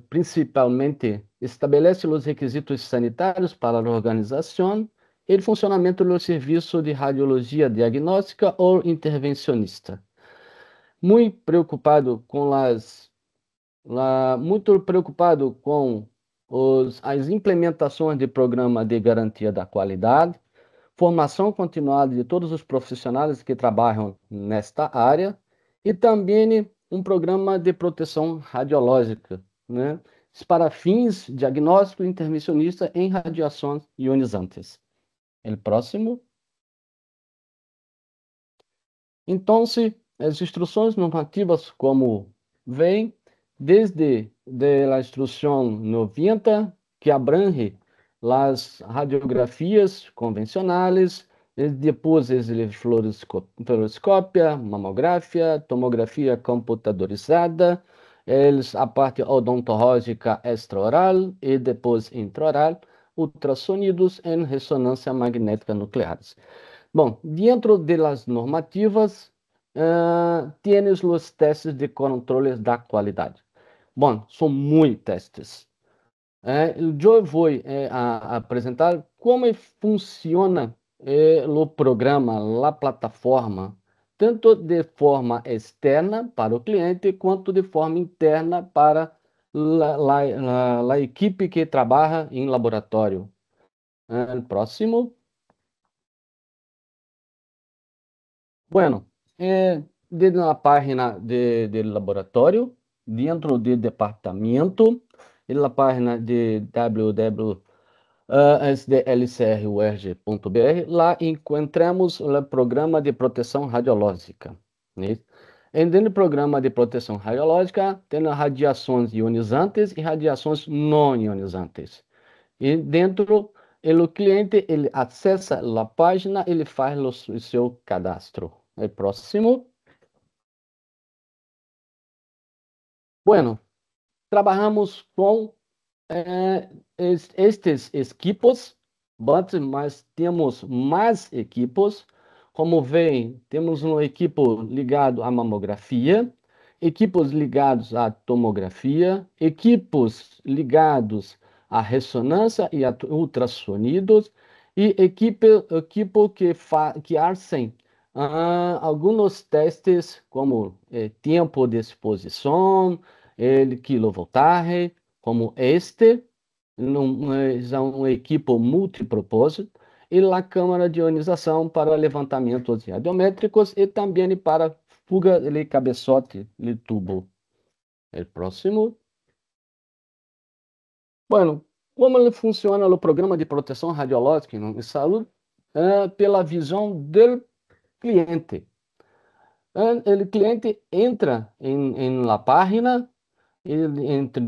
principalmente estabelece os requisitos sanitários para a organização e o funcionamento do serviço de radiologia diagnóstica ou intervencionista. Muito preocupado com as implementações de programa de garantia da qualidade, formação continuada de todos os profissionais que trabalham nesta área e também um programa de proteção radiológica, né, para fins diagnóstico intervencionista em radiações ionizantes. O próximo. Então, as instruções normativas como vem desde a instrução 90, que abrange as radiografias convencionais, depois fluoroscópia, mamografia, tomografia computadorizada, a parte odontológica extraoral e depois intraoral, ultrassonidos em ressonância magnética nucleares. Bom, dentro das normativas, tienes os testes de controle da qualidade. Bom, são muitos testes. Eu vou apresentar como funciona o programa, a plataforma, tanto de forma externa para o cliente, quanto de forma interna para a equipe que trabalha em laboratório. Próximo. Bueno, desde a página do laboratório, dentro do departamento, na página de www.sdlcruerg.br, lá encontramos o programa de proteção radiológica. Né? No programa de proteção radiológica, tem radiações ionizantes e radiações não ionizantes. E dentro, o cliente ele acessa a página, ele faz o seu cadastro. O próximo. Bueno, trabalhamos com estes equipos, mas temos mais equipos. Como veem, temos um equipo ligado à mamografia, equipos ligados à tomografia, equipos ligados à ressonância e a ultrassonidos, e equipo que fazem alguns testes, como tempo de exposição, quilovoltagem, como este, é um equipo multipropósito, e a câmara de ionização para levantamentos radiométricos e também para fuga de cabeçote de tubo. O próximo. Bueno, como ele funciona o programa de proteção radiológica em saúde? Pela visão do cliente. O cliente entra em la página, ele entra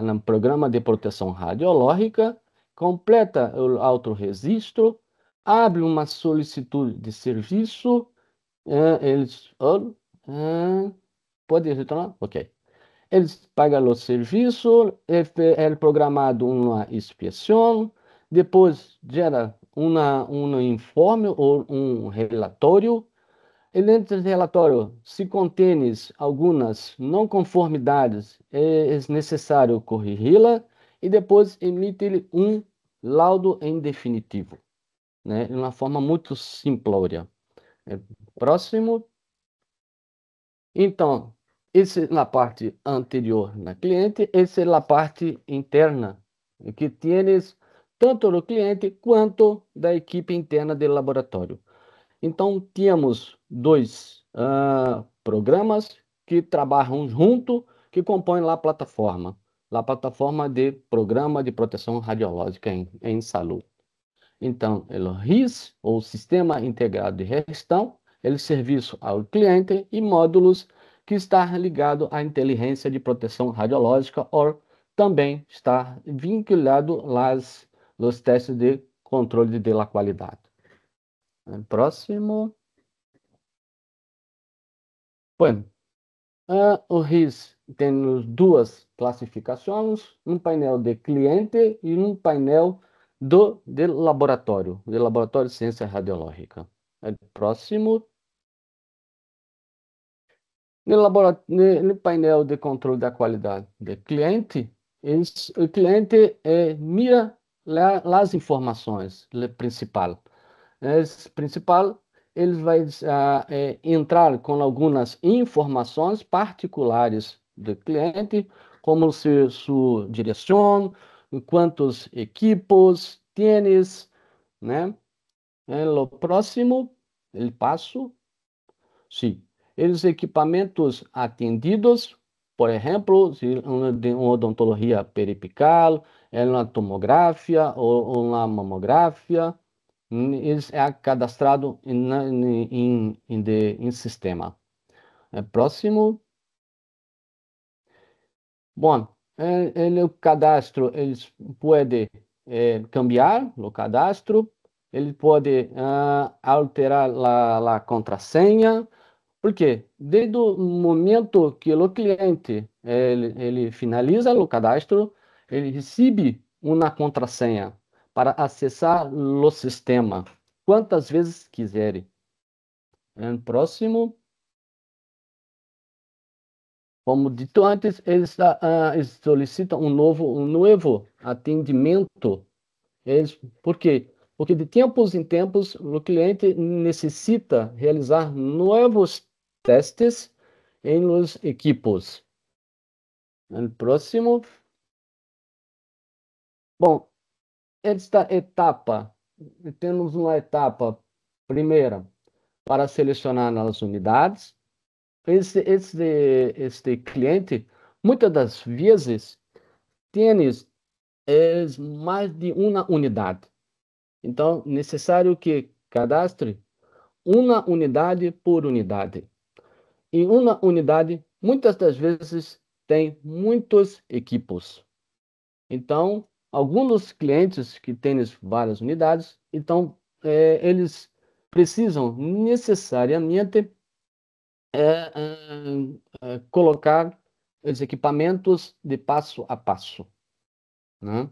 no programa de proteção radiológica, completa o autorregistro, abre uma solicitude de serviço, pode retornar? Ok. Eles pagam o serviço, é programado uma inspeção, depois gera um informe ou um relatório. E nesse relatório, se contém algumas não conformidades, é necessário corrigi-la e depois emite um laudo em definitivo, né? De uma forma muito simplória. Próximo. Então, essa é na parte anterior na cliente, essa é a parte interna, que tienes tanto do cliente quanto da equipe interna do laboratório. Então, temos dois programas que trabalham junto, que compõem a plataforma de Programa de Proteção Radiológica em Saúde. Então, o RIS, ou Sistema Integrado de Gestão, é serviço ao cliente e módulos que está ligado à inteligência de proteção radiológica ou também está vinculado aos testes de controle de la qualidade. Próximo. Bueno, o RIS tem duas classificações, um painel de cliente e um painel de laboratório de ciência radiológica. Próximo. No painel de controle da qualidade do cliente, o cliente mira as informações, o principal. Ele vai entrar com algumas informações particulares do cliente, como sua direção, quantos equipos tienes, né? O próximo, ele passo. Sim. Os equipamentos atendidos, por exemplo, uma odontologia periapical, uma tomografia ou uma mamografia, isso é cadastrado em sistema. Próximo. Bom, o cadastro, eles pode cambiar o cadastro, ele pode alterar a contrasenha, Por quê? Desde o momento que o cliente ele finaliza o cadastro, ele recebe uma contrassenha para acessar o sistema quantas vezes quiser. Próximo. Como dito antes, eles solicitam um novo atendimento. Por quê? Porque de tempos em tempos o cliente necessita realizar novos testes em los equipos. O próximo. Bom, esta etapa, temos uma etapa primeira para selecionar as unidades. Este cliente, muitas das vezes, tem mais de uma unidade. Então, necessário que cadastre uma unidade por unidade. E uma unidade, muitas das vezes, tem muitos equipos. Então, alguns clientes que têm várias unidades, então, eles precisam necessariamente colocar os equipamentos de passo a passo, né?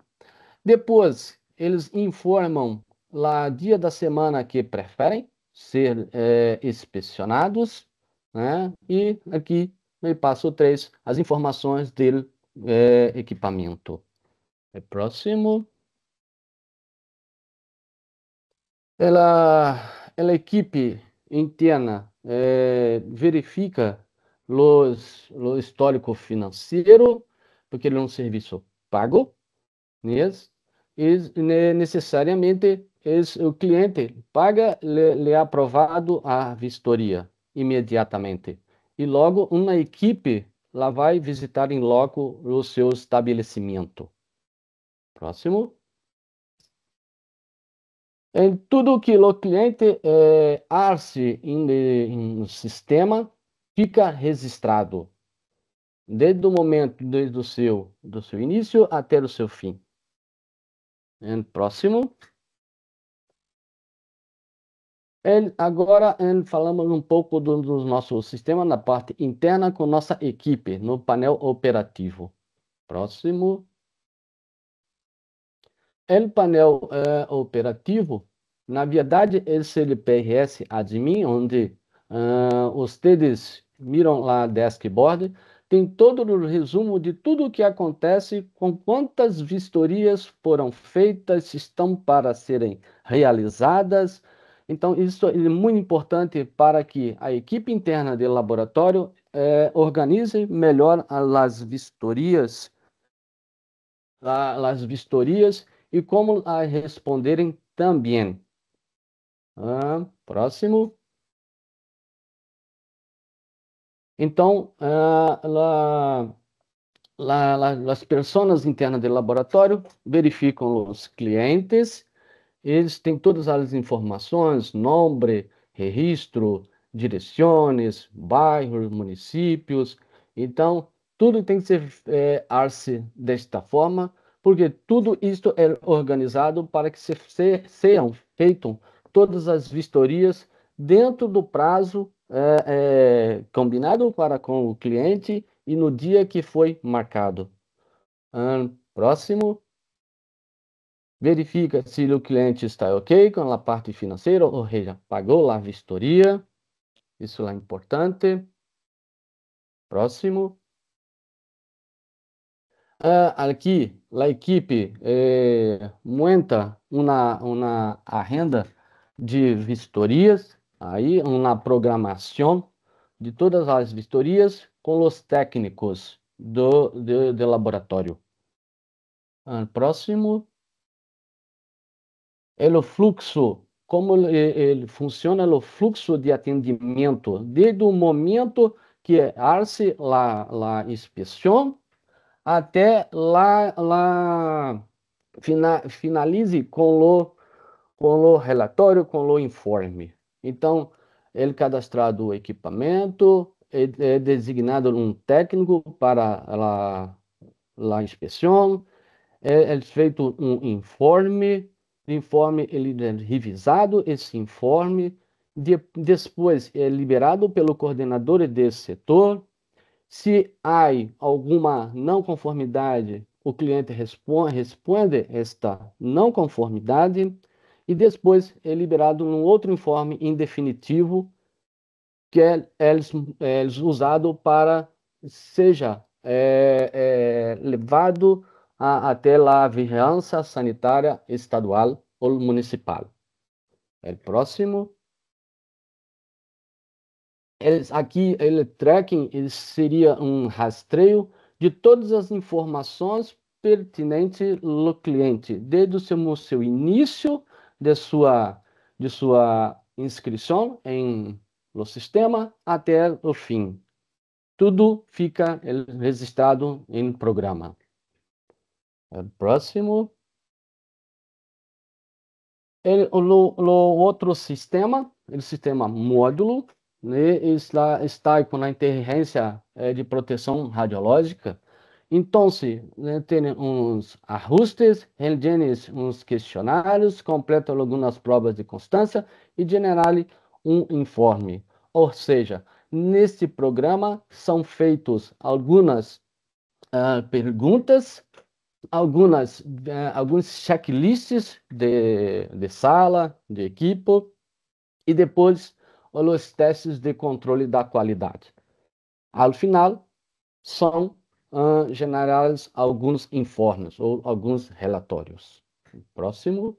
Depois, eles informam lá dia da semana que preferem ser inspecionados, né? E aqui no passo 3, as informações do equipamento. Próximo. A equipe interna verifica o histórico financeiro, porque ele é um serviço pago, né? E necessariamente o cliente paga, lhe é aprovado a vistoria imediatamente. E logo uma equipe lá vai visitar em loco o seu estabelecimento. Próximo. Em tudo que o cliente arce no sistema, fica registrado, desde o momento, do seu início até o seu fim. Próximo. Agora falamos um pouco do nosso sistema na parte interna com nossa equipe, no painel operativo. Próximo. O painel operativo, na verdade, esse é o PRS Admin, onde vocês miram lá dashboard, tem todo o resumo de tudo o que acontece, com quantas vistorias foram feitas, estão para serem realizadas. Então, isso é muito importante para que a equipe interna do laboratório organize melhor as vistorias e como a responderem também. Próximo. Então, as pessoas internas do laboratório verificam os clientes, eles têm todas as informações, nome, registro, direções, bairros, municípios. Então, tudo tem que ser arce desta forma, porque tudo isto é organizado para que sejam feitas todas as vistorias dentro do prazo combinado com o cliente e no dia que foi marcado. Próximo. Verifica se o cliente está ok com a parte financeira, ou seja, pagou a vistoria. Isso é importante. Próximo. Aqui, a equipe monta uma agenda de vistorias, aí uma programação de todas as vistorias com os técnicos do laboratório. Próximo. O fluxo, como ele funciona o fluxo de atendimento, desde o momento que arce a inspeção até finalize com o relatório, com o informe. Então, ele cadastrado o equipamento, é designado um técnico para a inspeção, é feito um informe ele é revisado, esse informe, depois é liberado pelo coordenador desse setor. Se há alguma não conformidade, o cliente responde esta não conformidade e depois é liberado um outro informe em definitivo que é usado para seja levado até a vigilância sanitária estadual ou municipal. O próximo. Aqui, o tracking seria um rastreio de todas as informações pertinentes ao cliente, desde o seu início de sua inscrição no sistema até o fim. Tudo fica registrado em programa. O próximo. O outro sistema, o sistema módulo, né, está com a inteligência de proteção radiológica. Então, né, tem uns ajustes, realizam uns questionários, completam algumas provas de constância e generam um informe. Ou seja, neste programa são feitas algumas perguntas, alguns checklists de sala, de equipe, e depois os testes de controle da qualidade. Ao final, são generados alguns informes ou alguns relatórios. Próximo.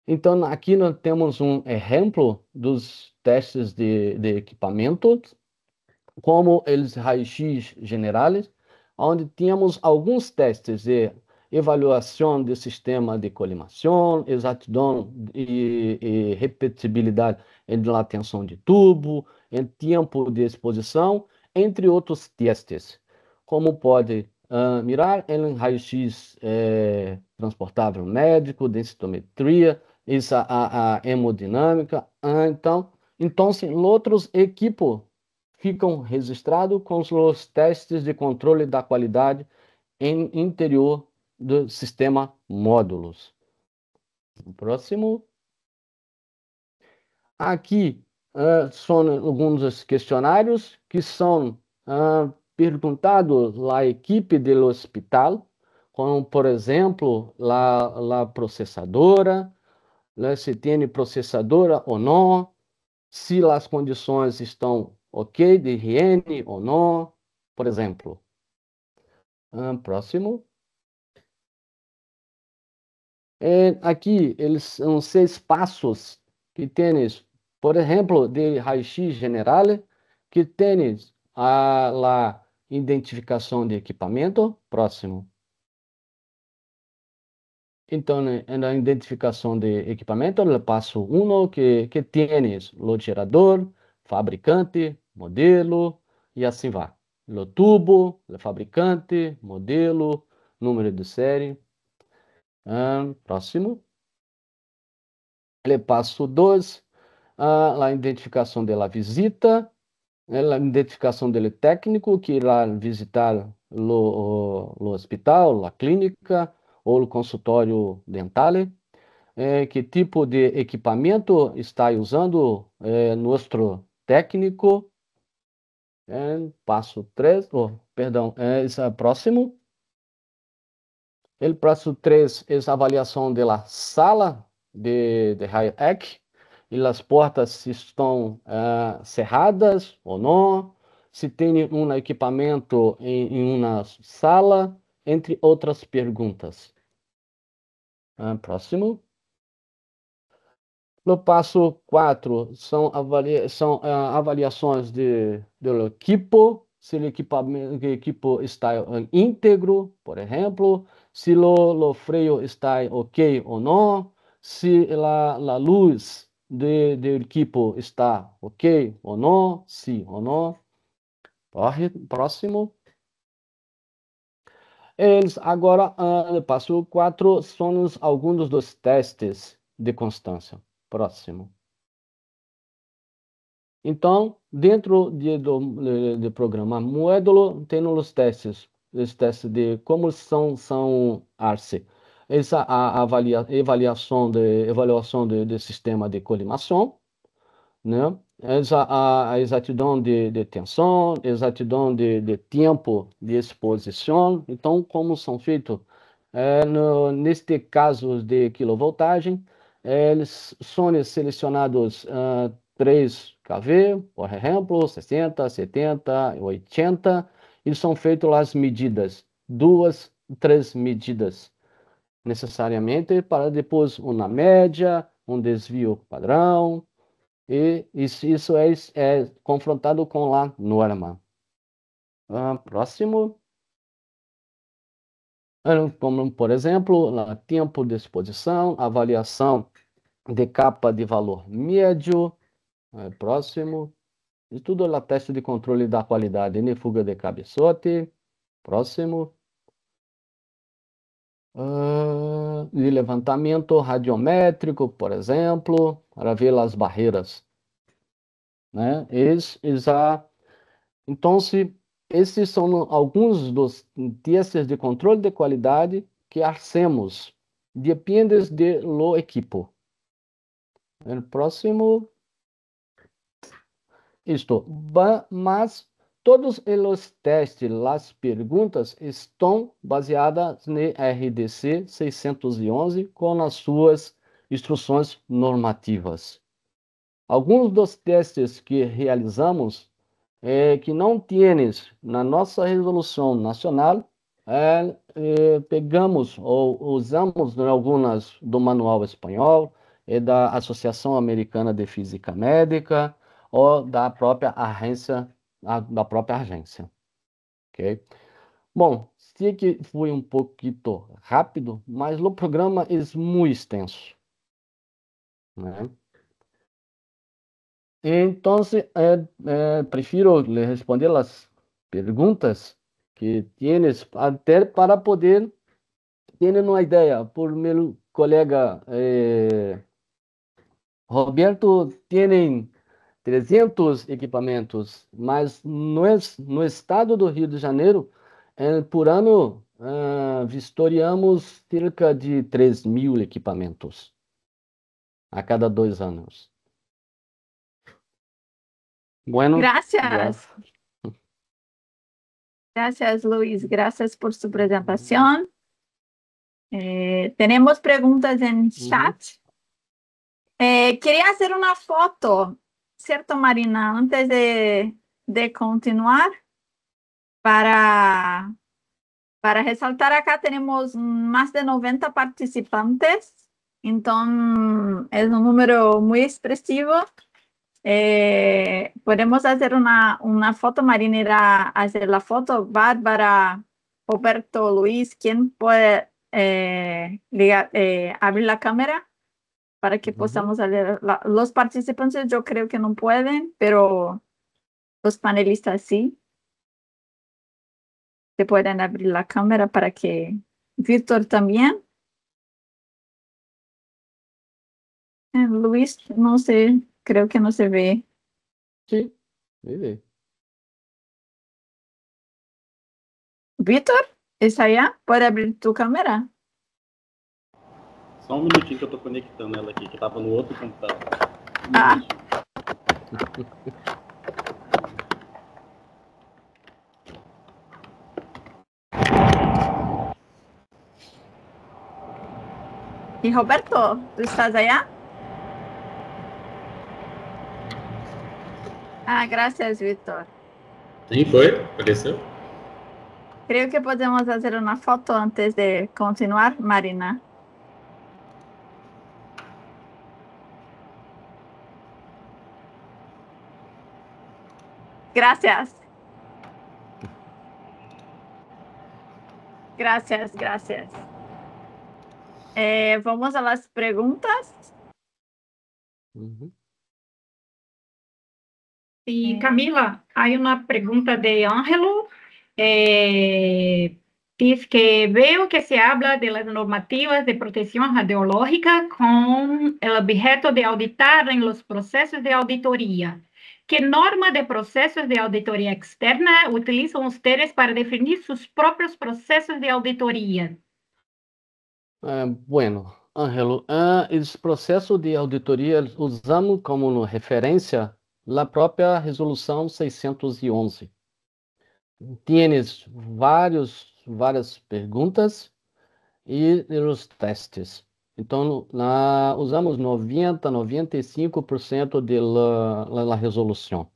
Então, aqui nós temos um exemplo dos testes de equipamento, como eles raio-x generais, onde tínhamos alguns testes de avaliação do sistema de colimação, exatidão e repetibilidade na tensão de tubo, em tempo de exposição, entre outros testes. Como pode mirar em raio-x transportável médico, densitometria, a hemodinâmica. Então, outros equipos ficam registrados com os testes de controle da qualidade em interior do sistema módulos. Próximo. Aqui são alguns questionários que são perguntados à equipe do hospital, como, por exemplo, a processadora, se tem processadora ou não, se as condições estão ok de higiene ou não, por exemplo. Próximo. Aqui, eles são 6 passos que tens, por exemplo, de raio-x general, que tens a identificação de equipamento. Próximo. Então, na identificação de equipamento, o passo 1, que tens o gerador, fabricante, modelo, e assim vai. O tubo, o fabricante, modelo, número de série. Próximo. O passo 2, a identificação da visita, a identificação do técnico que irá visitar o hospital, a clínica ou o consultório dental. Que tipo de equipamento está usando nosso técnico. Passo 3, esse é próximo. O passo 3 é a avaliação da sala de raio-x, e as portas se estão cerradas ou não, se tem um equipamento em uma sala, entre outras perguntas. Próximo. No passo 4, são avaliações do equipo, se o equipo está íntegro, por exemplo, se o freio está ok ou não, se a luz do equipo está ok ou não, sim ou não. Próximo. Agora, no passo 4, são alguns dos testes de constância. Próximo. Então, dentro do programa módulo, tem os testes de como são ARCE. essa avaliação de sistema de colimação, né? A exatidão de tensão, exatidão de tempo de exposição. Então, como são feitos, neste caso de quilovoltagem, eles são selecionados 3 kV, por exemplo, 60, 70, 80, e são feitas as medidas, 2, 3 medidas, necessariamente, para depois uma média, um desvio padrão, e isso é confrontado com a norma. Próximo. Como, por exemplo, tempo de exposição, avaliação de capa de valor médio. Próximo. E tudo lá, teste de controle da qualidade de fuga de cabeçote. Próximo. De levantamento radiométrico, por exemplo, para ver as barreiras, né? Então, esses são alguns dos testes de controle de qualidade que hacemos. Depende do equipo. O próximo. Isto. Mas todos os testes, as perguntas, estão baseadas no RDC 611 com as suas instruções normativas. Alguns dos testes que realizamos que não tienes na nossa resolução nacional, pegamos ou usamos em algumas do Manual Espanhol e da Associação Americana de Física Médica ou da própria agência, ok? Bom, sei que foi um pouquinho rápido, mas o programa é muito extenso, né? Então, prefiro lhe responder as perguntas que tienes, até para poder ter uma ideia. Por meu colega Roberto, tem 300 equipamentos, mas no estado do Rio de Janeiro, por ano, vistoriamos cerca de 3.000 equipamentos a cada 2 anos. Bueno, Gracias. Gracias, Luis. Gracias por su presentación. Tenemos preguntas en chat. Quería hacer una foto, ¿cierto, Marina? Antes de continuar, para resaltar acá, tenemos más de 90 participantes, entonces es un número muy expresivo. Podemos hacer una foto. Marina irá a hacer la foto. Bárbara, Roberto, Luis, ¿quién puede abrir la cámara para que podamos ver? Los participantes yo creo que no pueden, pero los panelistas sí. Se pueden abrir la cámara para que Víctor también. Luis, no sé. Creo que no se ve. Sí, ve. Víctor, ¿es allá? ¿Puede abrir tu cámara? Só um minutinho que eu tô conectando ela aqui, que tava no outro computador. Y Roberto, ¿tú estás allá? Gracias, Víctor. Sim, foi? Apareceu? Creo que podemos hacer una foto antes de continuar, Marina. Gracias. Gracias. Vamos a las preguntas. E Camila, hay una pregunta de Ángelo. Dice que veo que se habla de las normativas de protección radiológica con el objeto de auditar en los procesos de auditoría. ¿Qué norma de procesos de auditoría externa utilizan ustedes para definir sus propios procesos de auditoría? Bueno, Ângelo, esse processo de auditoria usamos como referência a própria Resolução 611. Tienes várias perguntas e os testes. Então, usamos 95% da resolução.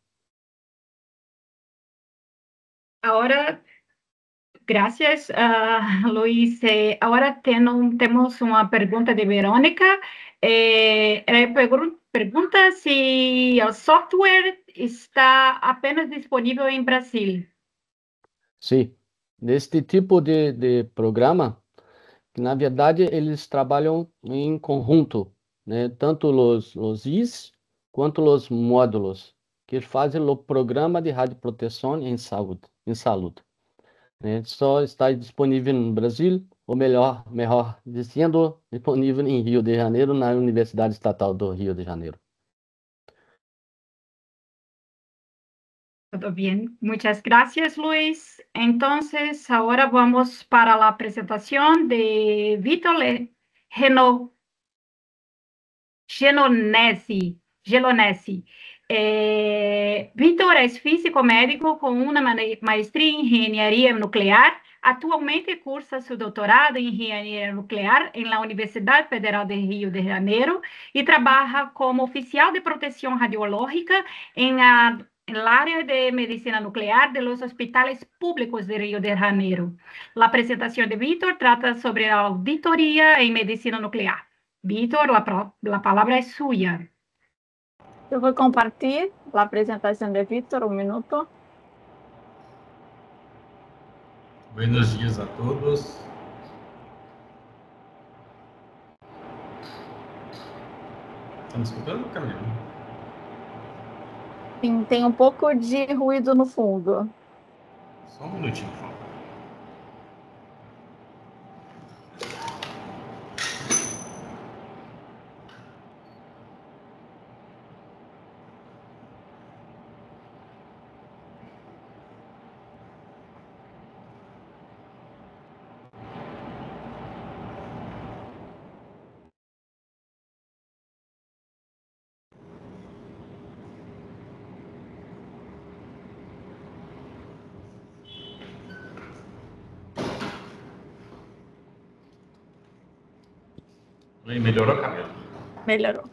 Ahora, gracias, Luis. Ahora temos uma pergunta de Verônica. Pergunta se o software está apenas disponível em Brasil. Sim, neste tipo de programa, na verdade, eles trabalham em conjunto, né? Tanto os IS quanto os módulos, que fazem o programa de radioproteção em saúde, né? Só está disponível no Brasil, ou melhor dizendo, disponível em Rio de Janeiro, na Universidade Estatal do Rio de Janeiro. Todo bien, muchas gracias, Luis. Entonces, ahora vamos para la presentación de Vítor Gelonesi. Vítor es físico médico con una maestría en ingeniería nuclear. Actualmente cursa su doctorado en ingeniería nuclear en la Universidad Federal de Río de Janeiro y trabaja como oficial de protección radiológica en el área de medicina nuclear de los hospitales públicos de Río de Janeiro. La presentación de Vítor trata sobre la auditoría en medicina nuclear. Vítor, la palabra es suya. Eu vou compartilhar a apresentação de Vítor, um minuto. Buenos dias a todos. Tá me escutando, Camila? Sim, tem um pouco de ruído no fundo. Só um minutinho, por favor. Oi, melhorou, Camila? Melhorou.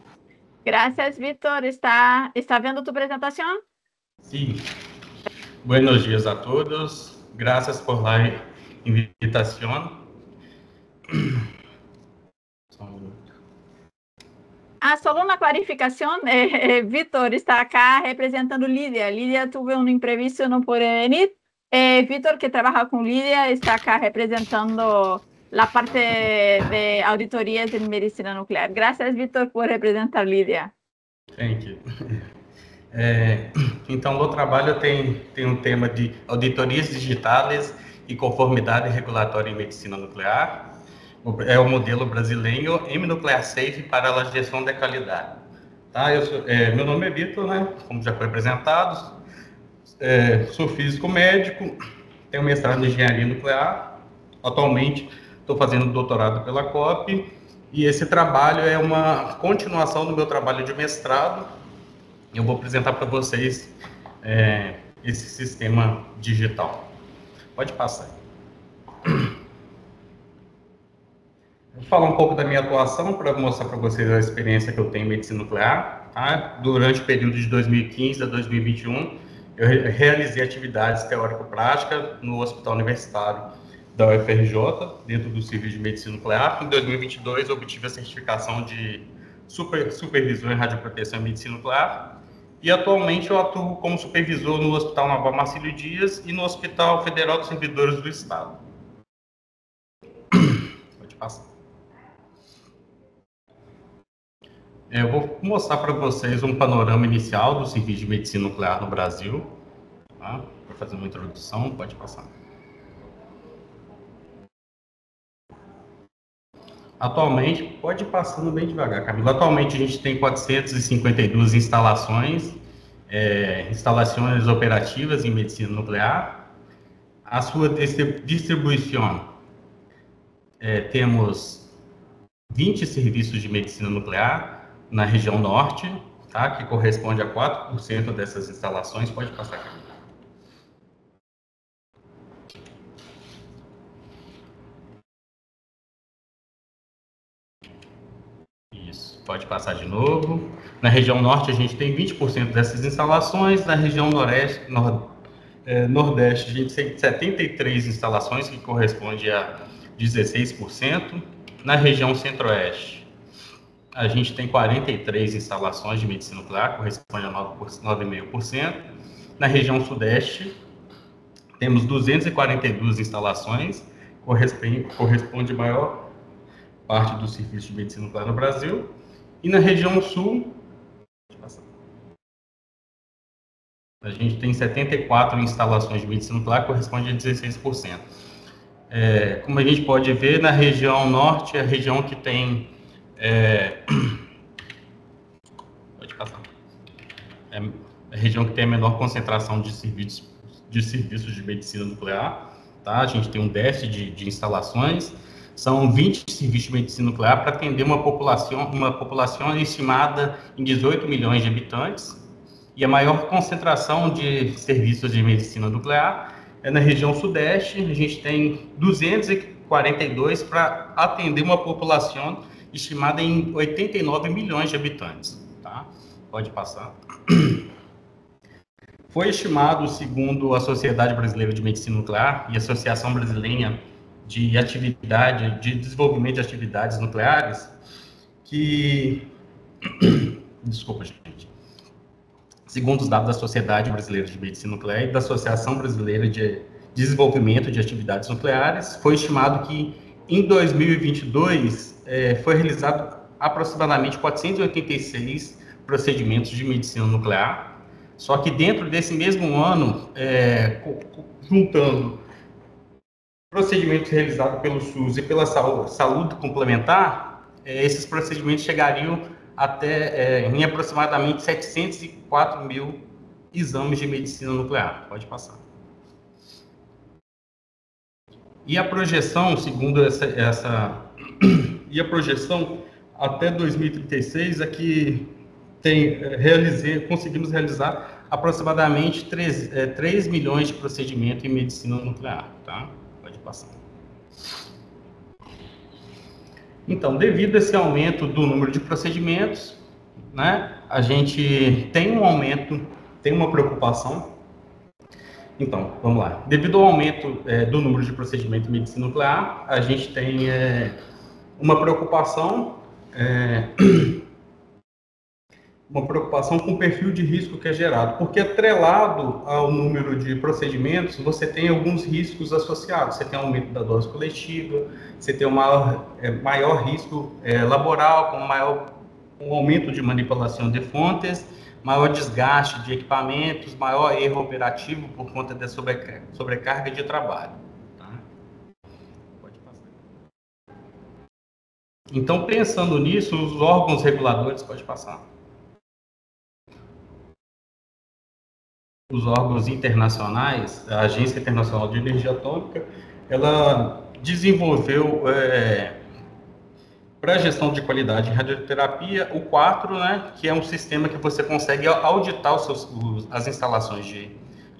Gracias, Vítor. ¿Está vendo tu apresentação? Sim. Buenos dias a todos. Gracias por la invitación. Só um minuto. Só uma clarificação. Vítor está acá representando Lídia. Lídia teve um imprevisto, não pode venir. Vítor, que trabalha com Lídia, está acá representando a parte de auditorias em medicina nuclear. Graças, Vítor, por representar Lídia. Thank you. Então, o trabalho tem um tema de auditorias digitais e conformidade regulatória em medicina nuclear. É o modelo brasileiro M-Nuclear Safe para a gestão da qualidade. Tá? Meu nome é Vítor, né? Como já foi apresentado. Sou físico médico, tenho mestrado em engenharia nuclear. Atualmente, estou fazendo doutorado pela COP. E esse trabalho é uma continuação do meu trabalho de mestrado. Eu vou apresentar para vocês esse sistema digital. Pode passar. Vou falar um pouco da minha atuação para mostrar para vocês a experiência que eu tenho em medicina nuclear. Tá? Durante o período de 2015 a 2021, eu realizei atividades teórico-práticas no Hospital Universitário da UFRJ, dentro do Serviço de Medicina Nuclear. Em 2022, eu obtive a certificação de supervisor em radioproteção e medicina nuclear. E atualmente eu atuo como supervisor no Hospital Naval Marcílio Dias e no Hospital Federal dos Servidores do Estado. Pode passar. Eu vou mostrar para vocês um panorama inicial do Serviço de Medicina Nuclear no Brasil. Tá? Vou fazer uma introdução, pode passar. Atualmente, pode ir passando bem devagar, Camila. Atualmente a gente tem 452 instalações, instalações operativas em medicina nuclear. A sua distribuição, temos 20 serviços de medicina nuclear na região norte, tá? Que corresponde a 4% dessas instalações. Pode passar aqui. Isso, pode passar de novo. Na região norte, a gente tem 20% dessas instalações. Na região nordeste, a gente tem 73 instalações, que corresponde a 16%. Na região centro-oeste, a gente tem 43 instalações de medicina nuclear, corresponde a 9,5%. Na região sudeste, temos 242 instalações, corresponde a maior parte do serviço de medicina nuclear no Brasil. E na região sul, a gente tem 74 instalações de medicina nuclear, corresponde a 16%. Como a gente pode ver, na região norte, é a região que tem... pode passar. É a região que tem a menor concentração de serviços de medicina nuclear. Tá? A gente tem um déficit de instalações. São 20 serviços de medicina nuclear para atender uma população estimada em 18 milhões de habitantes. E a maior concentração de serviços de medicina nuclear é na região sudeste. A gente tem 242 para atender uma população estimada em 89 milhões de habitantes. Tá? Pode passar. Foi estimado, segundo a Sociedade Brasileira de Medicina Nuclear e a Associação Brasileira de Desenvolvimento de Atividades Nucleares, que... Desculpa, gente. Segundo os dados da Sociedade Brasileira de Medicina Nuclear e da Associação Brasileira de Desenvolvimento de Atividades Nucleares, foi estimado que em 2022 foi realizado aproximadamente 486 procedimentos de medicina nuclear, só que dentro desse mesmo ano, juntando procedimentos realizados pelo SUS e pela saúde complementar, esses procedimentos chegariam até em aproximadamente 704 mil exames de medicina nuclear. Pode passar. E a projeção, segundo e a projeção até 2036 é que conseguimos realizar aproximadamente 3 milhões de procedimentos em medicina nuclear. Tá? Pode passar. Então, devido a esse aumento do número de procedimentos, né, a gente tem um aumento, tem uma preocupação. Então, vamos lá. Devido ao aumento do número de procedimentos em medicina nuclear, a gente tem uma preocupação com o perfil de risco que é gerado, porque atrelado ao número de procedimentos, você tem alguns riscos associados. Você tem aumento da dose coletiva, você tem um maior risco laboral, com um aumento de manipulação de fontes, maior desgaste de equipamentos, maior erro operativo por conta da sobrecarga de trabalho. Tá? Pode passar. Então, pensando nisso, os órgãos reguladores, pode passar. Os órgãos internacionais, a Agência Internacional de Energia Atômica, ela desenvolveu para a gestão de qualidade em radioterapia o 4, né, que é um sistema que você consegue auditar as instalações de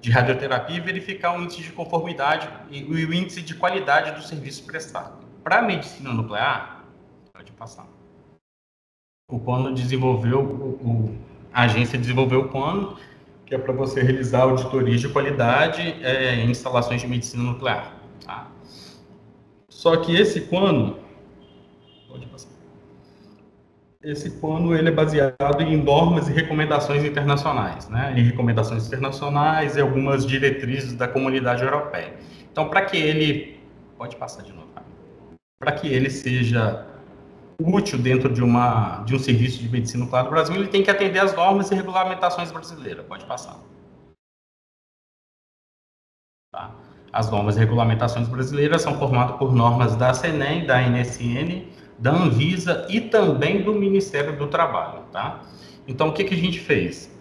radioterapia e verificar o índice de conformidade e o índice de qualidade do serviço prestado. Para a medicina nuclear, pode passar. O plano desenvolveu, a agência desenvolveu o plano, que é para você realizar auditorias de qualidade em instalações de medicina nuclear. Tá? Só que esse plano, pode passar. Esse plano ele é baseado em normas e recomendações internacionais, né? Em recomendações internacionais e algumas diretrizes da comunidade europeia. Então, para que ele, pode passar de novo, para que ele seja útil dentro de um serviço de medicina nuclear do Brasil, ele tem que atender às normas e regulamentações brasileiras. Pode passar. Tá? As normas e regulamentações brasileiras são formadas por normas da CNEM, da NSN, da Anvisa e também do Ministério do Trabalho. Tá? Então, o que a gente fez?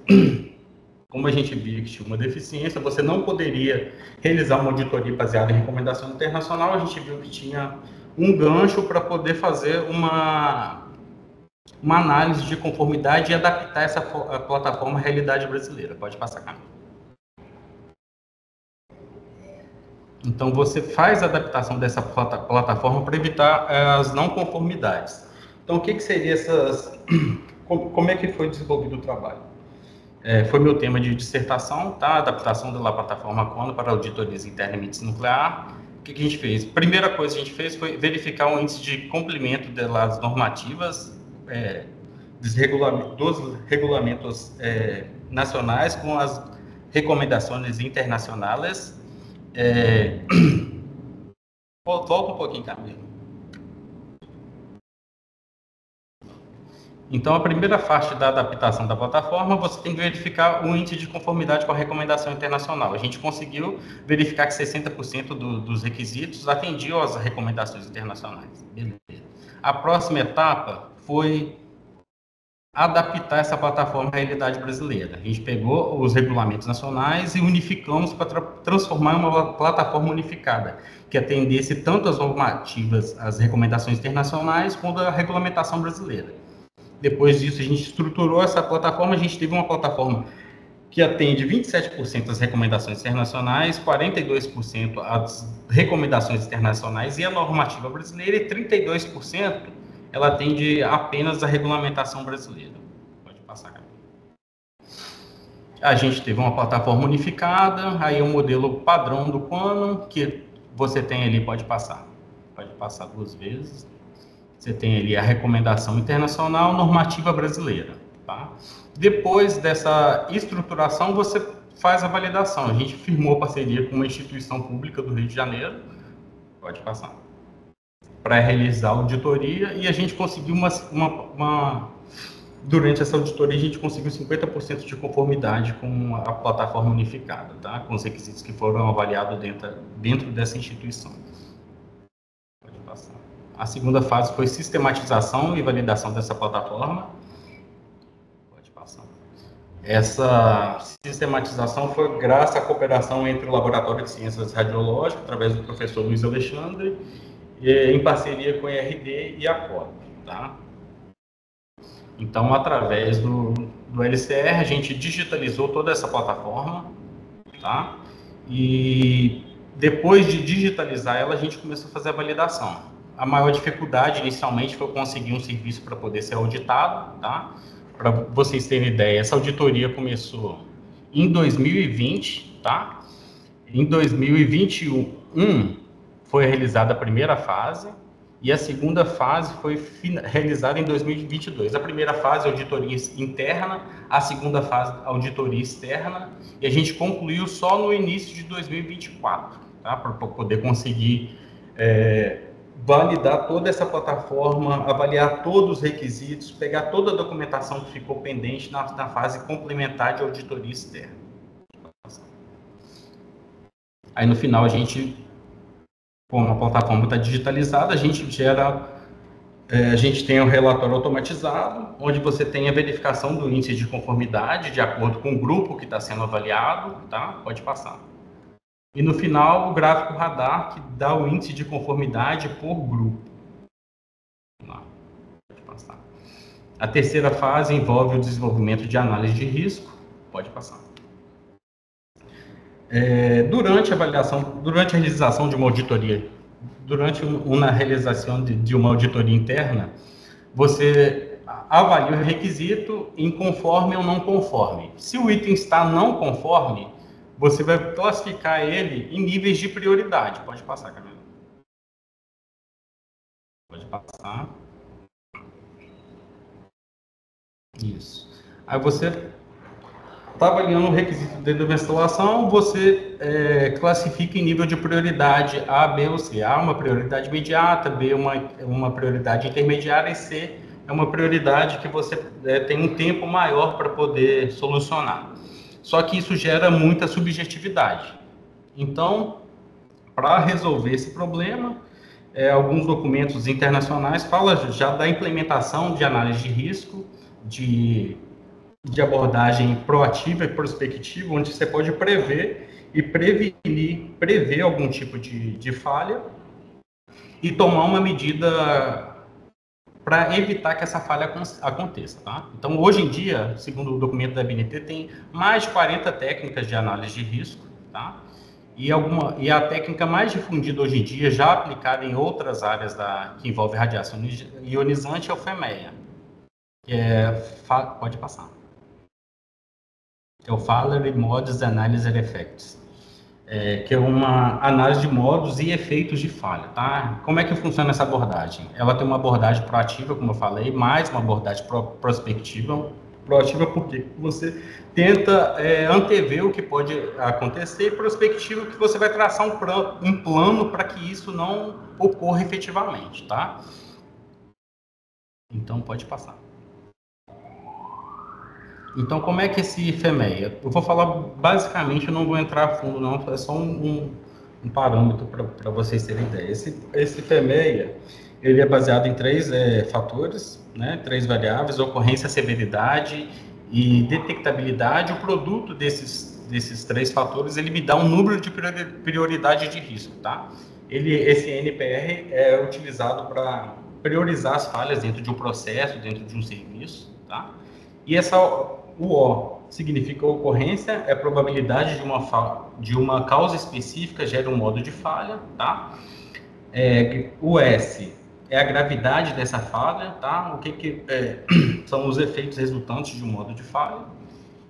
Como a gente via que tinha uma deficiência, você não poderia realizar uma auditoria baseada em recomendação internacional, a gente viu que tinha um gancho para poder fazer uma análise de conformidade e adaptar essa plataforma à realidade brasileira. Pode passar, Camila. Então, você faz a adaptação dessa plataforma para evitar as não conformidades. Então, o que seria essas... Como é que foi desenvolvido o trabalho? Foi meu tema de dissertação, tá? Adaptação da plataforma CONO para auditoриas internas em medicina nuclear. O que a gente fez? Primeira coisa que a gente fez foi verificar o índice de cumprimento das normativas dos regulamentos nacionais com as recomendações internacionais. Volta um pouquinho, Camila. Então, a primeira fase da adaptação da plataforma, você tem que verificar o índice de conformidade com a recomendação internacional. A gente conseguiu verificar que 60% dos requisitos atendiam às recomendações internacionais. Beleza. A próxima etapa foi adaptar essa plataforma à realidade brasileira. A gente pegou os regulamentos nacionais e unificamos para transformar em uma plataforma unificada, que atendesse tanto às normativas, às recomendações internacionais, quanto à regulamentação brasileira. Depois disso, a gente estruturou essa plataforma, a gente teve uma plataforma que atende 27% às recomendações internacionais, 42% às recomendações internacionais e a normativa brasileira, e 32% ela atende apenas a regulamentação brasileira. Pode passar, Camila. A gente teve uma plataforma unificada, aí o modelo padrão do CONO, que você tem ali, pode passar 2 vezes. Você tem ali a recomendação internacional, normativa brasileira, tá? Depois dessa estruturação, você faz a validação. A gente firmou parceria com uma instituição pública do Rio de Janeiro, pode passar, para realizar a auditoria, e a gente conseguiu durante essa auditoria, a gente conseguiu 50% de conformidade com a plataforma unificada, tá? Com os requisitos que foram avaliados dentro dessa instituição. Pode passar. A segunda fase foi sistematização e validação dessa plataforma. Pode passar. Essa sistematização foi graças à cooperação entre o Laboratório de Ciências Radiológicas, através do professor Luiz Alexandre, em parceria com a IRD e a COP, tá? Então, através do LCR, a gente digitalizou toda essa plataforma, tá? E depois de digitalizar ela, a gente começou a fazer a validação. A maior dificuldade, inicialmente, foi conseguir um serviço para poder ser auditado, tá? Para vocês terem ideia, essa auditoria começou em 2020, tá? Em 2021, foi realizada a primeira fase, e a segunda fase foi realizada em 2022. A primeira fase, auditoria interna, a segunda fase, auditoria externa, e a gente concluiu só no início de 2024, tá? Para poder conseguir validar toda essa plataforma, avaliar todos os requisitos, pegar toda a documentação que ficou pendente na fase complementar de auditoria externa. Aí, no final, a gente, como a plataforma está digitalizada, a gente tem um relatório automatizado, onde você tem a verificação do índice de conformidade de acordo com o grupo que está sendo avaliado, tá? Pode passar. E no final, o gráfico radar, que dá o índice de conformidade por grupo. Pode passar. A terceira fase envolve o desenvolvimento de análise de risco. Pode passar. Durante a realização de uma auditoria, durante uma realização de uma auditoria interna, você avalia o requisito em conforme ou não conforme. Se o item está não conforme, você vai classificar ele em níveis de prioridade. Pode passar, Camila. Pode passar. Isso. Aí você está avaliando o requisito dentro da instalação, você classifica em nível de prioridade A, B ou C. A é uma prioridade imediata, B é uma prioridade intermediária e C é uma prioridade que você tem um tempo maior para poder solucionar. Só que isso gera muita subjetividade. Então, para resolver esse problema, alguns documentos internacionais falam já da implementação de análise de risco, de abordagem proativa e prospectiva, onde você pode prever e prever algum tipo de falha e tomar uma medida para evitar que essa falha aconteça, tá? Então, hoje em dia, segundo o documento da ABNT, tem mais de 40 técnicas de análise de risco, tá? E a técnica mais difundida hoje em dia, já aplicada em outras áreas que envolve radiação ionizante, é o FEMEA, que pode passar. É o Faller Modes Analysis Effects, que é uma análise de modos e efeitos de falha, tá? Como é que funciona essa abordagem? Ela tem uma abordagem proativa, como eu falei, mais uma abordagem prospectiva. Proativa porque você tenta antever o que pode acontecer, e prospectiva que você vai traçar um plano para que isso não ocorra efetivamente, tá? Então, pode passar. Então, como é que esse FEMEA? Eu vou falar basicamente, eu não vou entrar a fundo, não, é só um parâmetro para vocês terem ideia. Esse FEMEA, ele é baseado em 3 fatores, né? 3 variáveis: ocorrência, severidade e detectabilidade. O produto desses 3 fatores, ele me dá um número de prioridade de risco, tá? Esse NPR é utilizado para priorizar as falhas dentro de um processo, dentro de um serviço, tá? E o O significa ocorrência, é a probabilidade de uma causa específica gera um modo de falha, tá? O S é a gravidade dessa falha, tá? O que são os efeitos resultantes de um modo de falha.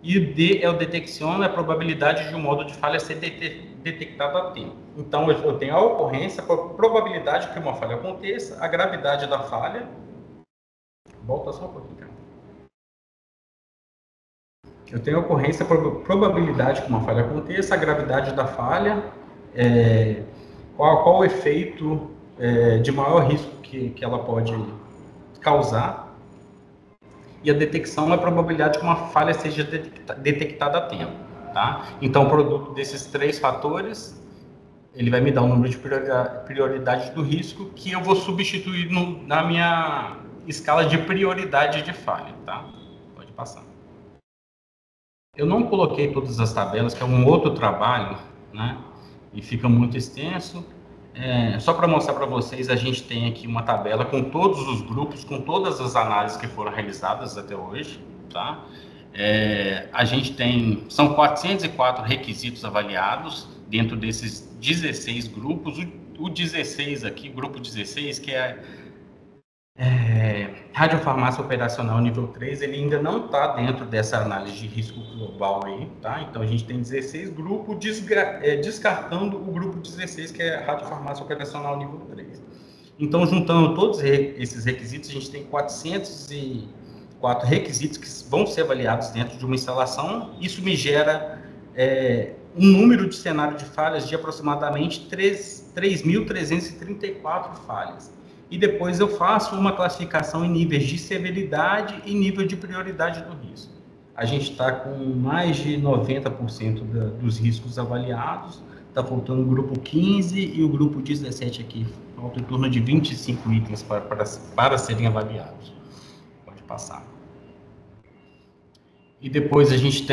E o D é o detecção, é a probabilidade de um modo de falha ser detectado a tempo. Então, eu tenho a ocorrência, a probabilidade que uma falha aconteça, a gravidade da falha. Volta só um pouquinho, cara. Eu tenho a ocorrência, a probabilidade que uma falha aconteça, a gravidade da falha, qual o efeito de maior risco que ela pode causar, e a detecção é a probabilidade que uma falha seja detectada a tempo, tá? Então, o produto desses 3 fatores, ele vai me dar um número de prioridade do risco que eu vou substituir na minha escala de prioridade de falha, tá? Pode passar. Eu não coloquei todas as tabelas, que é um outro trabalho, né? E fica muito extenso. Só para mostrar para vocês, a gente tem aqui uma tabela com todos os grupos, com todas as análises que foram realizadas até hoje, tá? A gente são 404 requisitos avaliados dentro desses 16 grupos. O 16 aqui, grupo 16, que radiofarmácia operacional nível 3, ele ainda não está dentro dessa análise de risco global aí, tá? Então, a gente tem 16 grupos, descartando o grupo 16, que é radiofarmácia operacional nível 3. Então, juntando todos esses requisitos, a gente tem 404 requisitos que vão ser avaliados dentro de uma instalação. Isso me gera um número de cenário de falhas de aproximadamente 3.334 falhas. E depois eu faço uma classificação em níveis de severidade e nível de prioridade do risco. A gente está com mais de 90% dos riscos avaliados, está faltando o grupo 15 e o grupo 17 aqui, falta em torno de 25 itens para serem avaliados. Pode passar. E depois a gente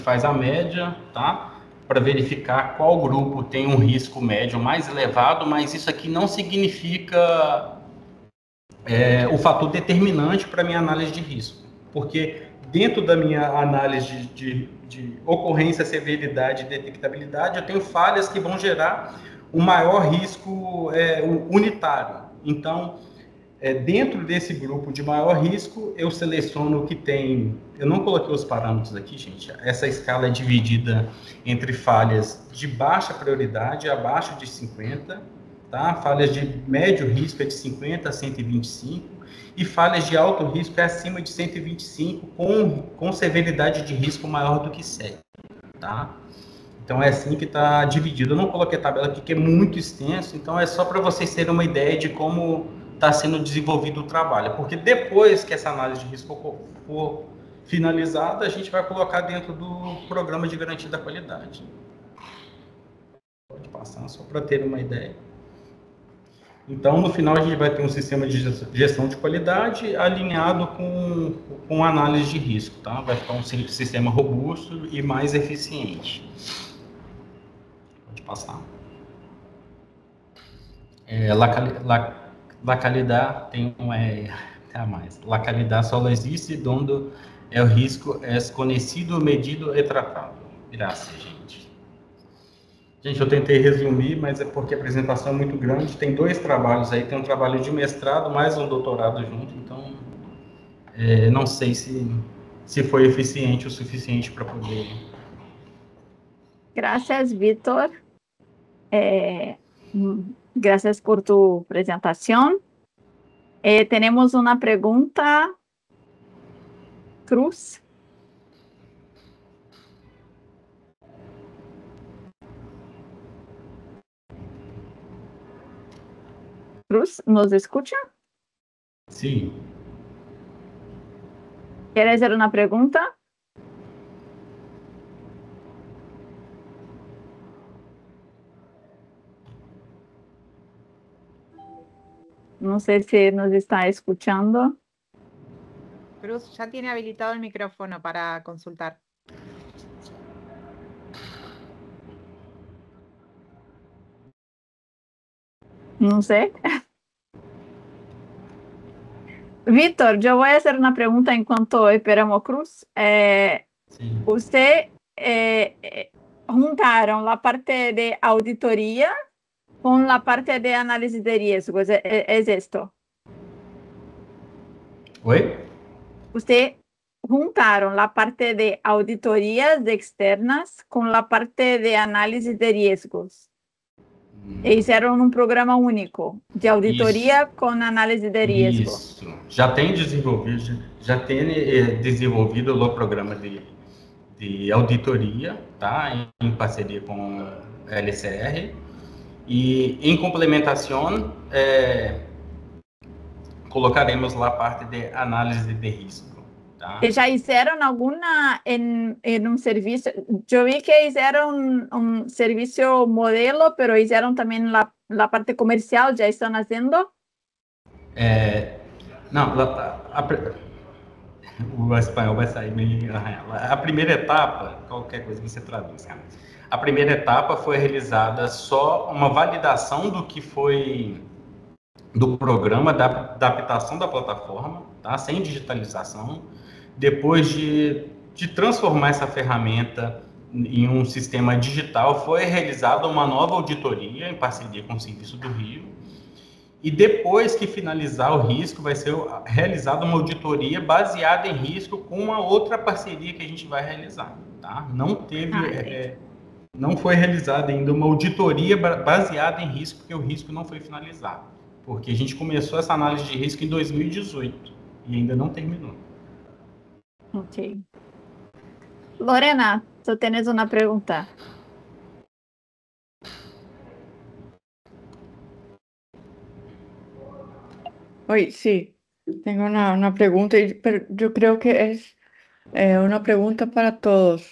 faz a média, tá? Para verificar qual grupo tem um risco médio mais elevado, mas isso aqui não significa o fator determinante para a minha análise de risco, porque dentro da minha análise de ocorrência, severidade e detectabilidade, eu tenho falhas que vão gerar um maior risco unitário. Então, dentro desse grupo de maior risco, eu seleciono o que tem... Eu não coloquei os parâmetros aqui, gente. Essa escala é dividida entre falhas de baixa prioridade, abaixo de 50, tá? Falhas de médio risco é de 50 a 125, e falhas de alto risco é acima de 125, com severidade de risco maior do que 7, tá? Então, é assim que está dividido. Eu não coloquei a tabela aqui, que é muito extenso, então é só para vocês terem uma ideia de como está sendo desenvolvido o trabalho, porque depois que essa análise de risco for finalizada, a gente vai colocar dentro do programa de garantia da qualidade. Pode passar, só para ter uma ideia. Então, no final, a gente vai ter um sistema de gestão de qualidade alinhado com análise de risco, tá? Vai ficar um sistema robusto e mais eficiente. Pode passar. La calidad tem um a mais. La calidad só existe onde o risco é conhecido, medido e tratado. Graças, gente. Gente, eu tentei resumir, mas é porque a apresentação é muito grande. Tem 2 trabalhos aí, tem um trabalho de mestrado mais um doutorado junto, então não sei se foi eficiente o suficiente para poder... Gracias, Víctor. Gracias por tu presentación. Tenemos una pregunta. Cruz. Cruz, ¿nos escucha? Sí. ¿Quieres hacer una pregunta? No sé si nos está escuchando. Cruz ya tiene habilitado el micrófono para consultar. No sé. Víctor, yo voy a hacer una pregunta en cuanto esperamos Cruz. Sí. Usted juntaron la parte de auditoría con la parte de análisis de riesgos. ¿Es esto? Oi? Usted juntaron la parte de auditorías externas con la parte de análisis de riesgos. E hicieron un programa único de auditoría con análisis de riesgo. Isso. Já tem desenvolvido o programa de auditoria, tá? Em parceria com a LCR. E em complementação, colocaremos lá a parte de análise de risco. Tá? ¿Ya hicieron alguna en un servicio? Yo vi que hicieron un servicio modelo, pero hicieron también la parte comercial, ¿ya están haciendo? Não, o espanhol vai sair meio arranhado. A primeira etapa, qualquer coisa que você traduz, cara. A primeira etapa foi realizada só uma validação do que foi do programa, da adaptação da plataforma, tá? Sem digitalização. Depois de transformar essa ferramenta em um sistema digital, foi realizada uma nova auditoria em parceria com o Serviço do Rio. E depois que finalizar o risco, vai ser realizada uma auditoria baseada em risco com uma outra parceria que a gente vai realizar, tá? Não foi realizada ainda uma auditoria baseada em risco, porque o risco não foi finalizado. Porque a gente começou essa análise de risco em 2018 e ainda não terminou. Ok. Lorena, tú tienes una pregunta. Oye, sí, tengo una pregunta, pero yo creo que es una pregunta para todos.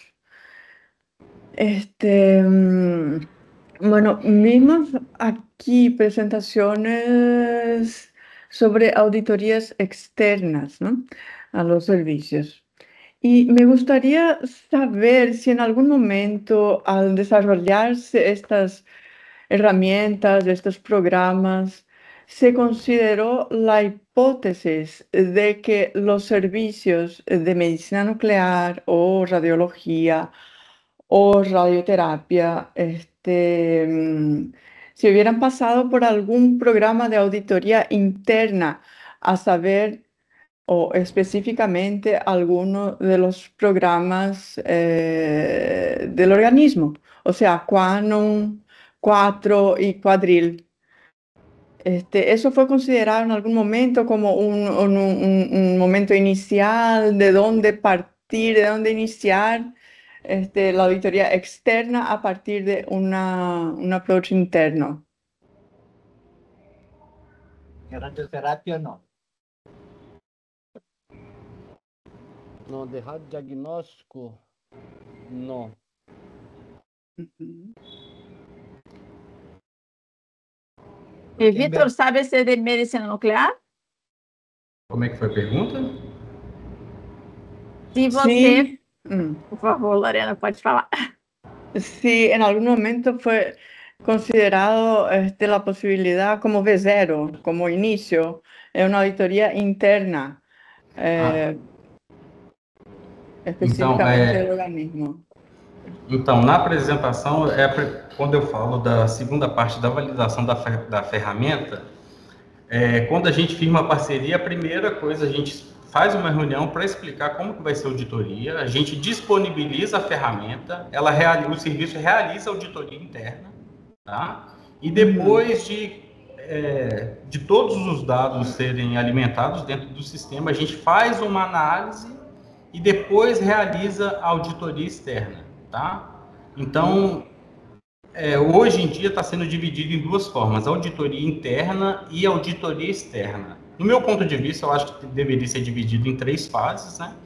Bueno, vimos aquí presentaciones sobre auditorías externas, ¿no? A los servicios. Y me gustaría saber si en algún momento, al desarrollarse estas herramientas, estos programas, se consideró la hipótesis de que los servicios de medicina nuclear o radiología o radioterapia, si hubieran pasado por algún programa de auditoría interna, a saber, o específicamente alguno de los programas del organismo, o sea, Quantum, 4 y Quadril. ¿Eso fue considerado en algún momento como un momento inicial de dónde partir, de dónde iniciar la auditoría externa a partir de un approach interno? Radioterapia no. No, de radiodiagnóstico, no. E Víctor, sabe se é de medicina nuclear? Como é que foi a pergunta? Se você... Por favor, Lorena, pode falar. Sí, en algún momento fue considerado la posibilidad como V0, como inicio, una auditoría interna, específicamente del organismo. Então, na apresentação, quando eu falo da segunda parte da validação da ferramenta, quando a gente firma a parceria, a primeira coisa, a gente faz uma reunião para explicar como que vai ser a auditoria, a gente disponibiliza a ferramenta, o serviço realiza a auditoria interna, tá? E depois de todos os dados serem alimentados dentro do sistema, a gente faz uma análise e depois realiza a auditoria externa, tá? Então, hoje em dia está sendo dividido em duas formas, auditoria interna e auditoria externa. No meu ponto de vista, eu acho que deveria ser dividido em 3 fases, né?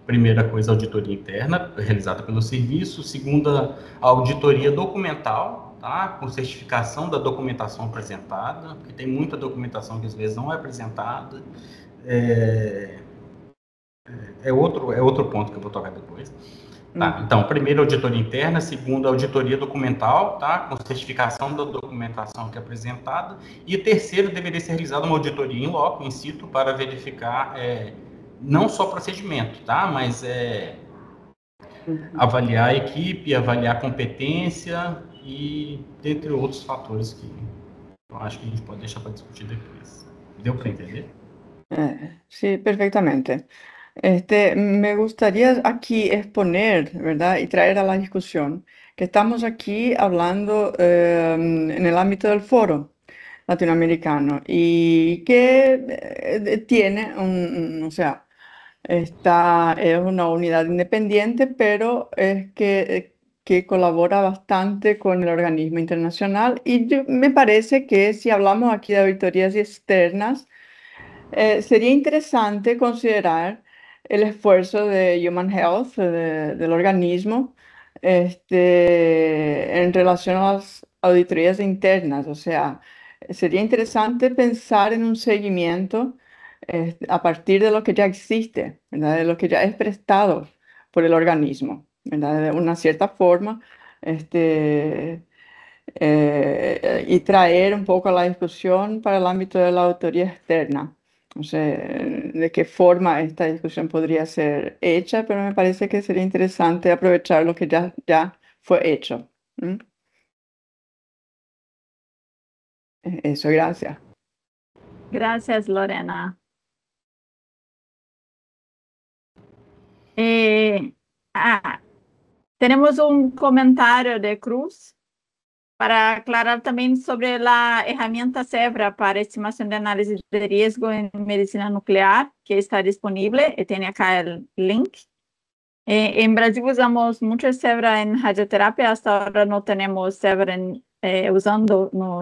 Primeira coisa, a auditoria interna, realizada pelo serviço. Segunda, a auditoria documental, tá? Com certificação da documentação apresentada, porque tem muita documentação que às vezes não é apresentada. É outro ponto que eu vou tocar depois. Tá, então, primeiro, auditoria interna. Segundo, auditoria documental, tá? Com certificação da documentação que é apresentada. E terceiro, deveria ser realizada uma auditoria in loco, in situ, para verificar não só procedimento, tá? Mas avaliar a equipe, avaliar a competência e dentre outros fatores que eu acho que a gente pode deixar para discutir depois. Deu para entender? Sí, perfectamente. Me gustaría aquí exponer, ¿verdad? Y traer a la discusión que estamos aquí hablando en el ámbito del foro latinoamericano y que tiene o sea, es una unidad independiente, pero es que colabora bastante con el organismo internacional. Y me parece que si hablamos aquí de auditorías externas, sería interesante considerar el esfuerzo de Human Health, del organismo, en relación a las auditorías internas. O sea, sería interesante pensar en un seguimiento a partir de lo que ya existe, ¿verdad? De lo que ya es prestado por el organismo, ¿verdad? De una cierta forma, y traer un poco a la discusión para el ámbito de la auditoría externa. No sé de qué forma esta discusión podría ser hecha, pero me parece que sería interesante aprovechar lo que ya fue hecho. Eso, gracias. Gracias, Lorena. Tenemos un comentario de Cruz para aclarar también sobre la herramienta SEVRA para estimación de análisis de riesgo en medicina nuclear, que está disponible, y tiene acá el link. En Brasil usamos mucho SEVRA en radioterapia, hasta ahora no tenemos SEVRA no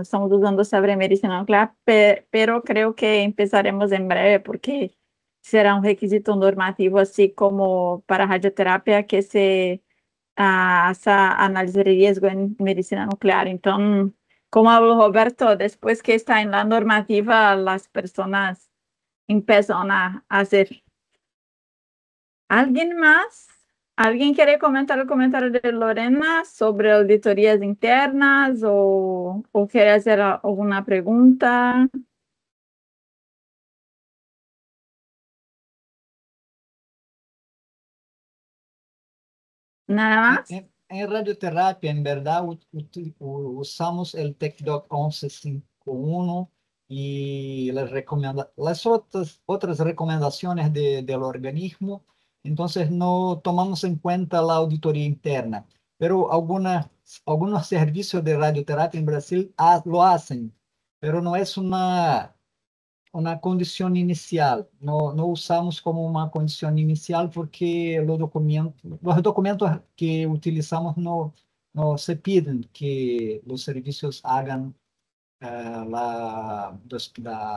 estamos usando SEVRA en medicina nuclear, pero creo que empezaremos en breve porque será un requisito normativo, así como para radioterapia, que se essa análise de riesgo em medicina nuclear. Então, como falou Roberto, depois que está na normativa, as pessoas começam a fazer. Alguém mais? Alguém quer comentar o comentário de Lorena sobre auditorias internas ou quer fazer alguma pergunta? Nada más. En radioterapia, en verdad, usamos el TechDoc 1151 y las otras recomendaciones del organismo. Entonces, no tomamos en cuenta la auditoría interna. Pero algunos servicios de radioterapia en Brasil lo hacen, pero no es una condición inicial. No usamos como una condición inicial porque los documentos que utilizamos no se piden que los servicios hagan la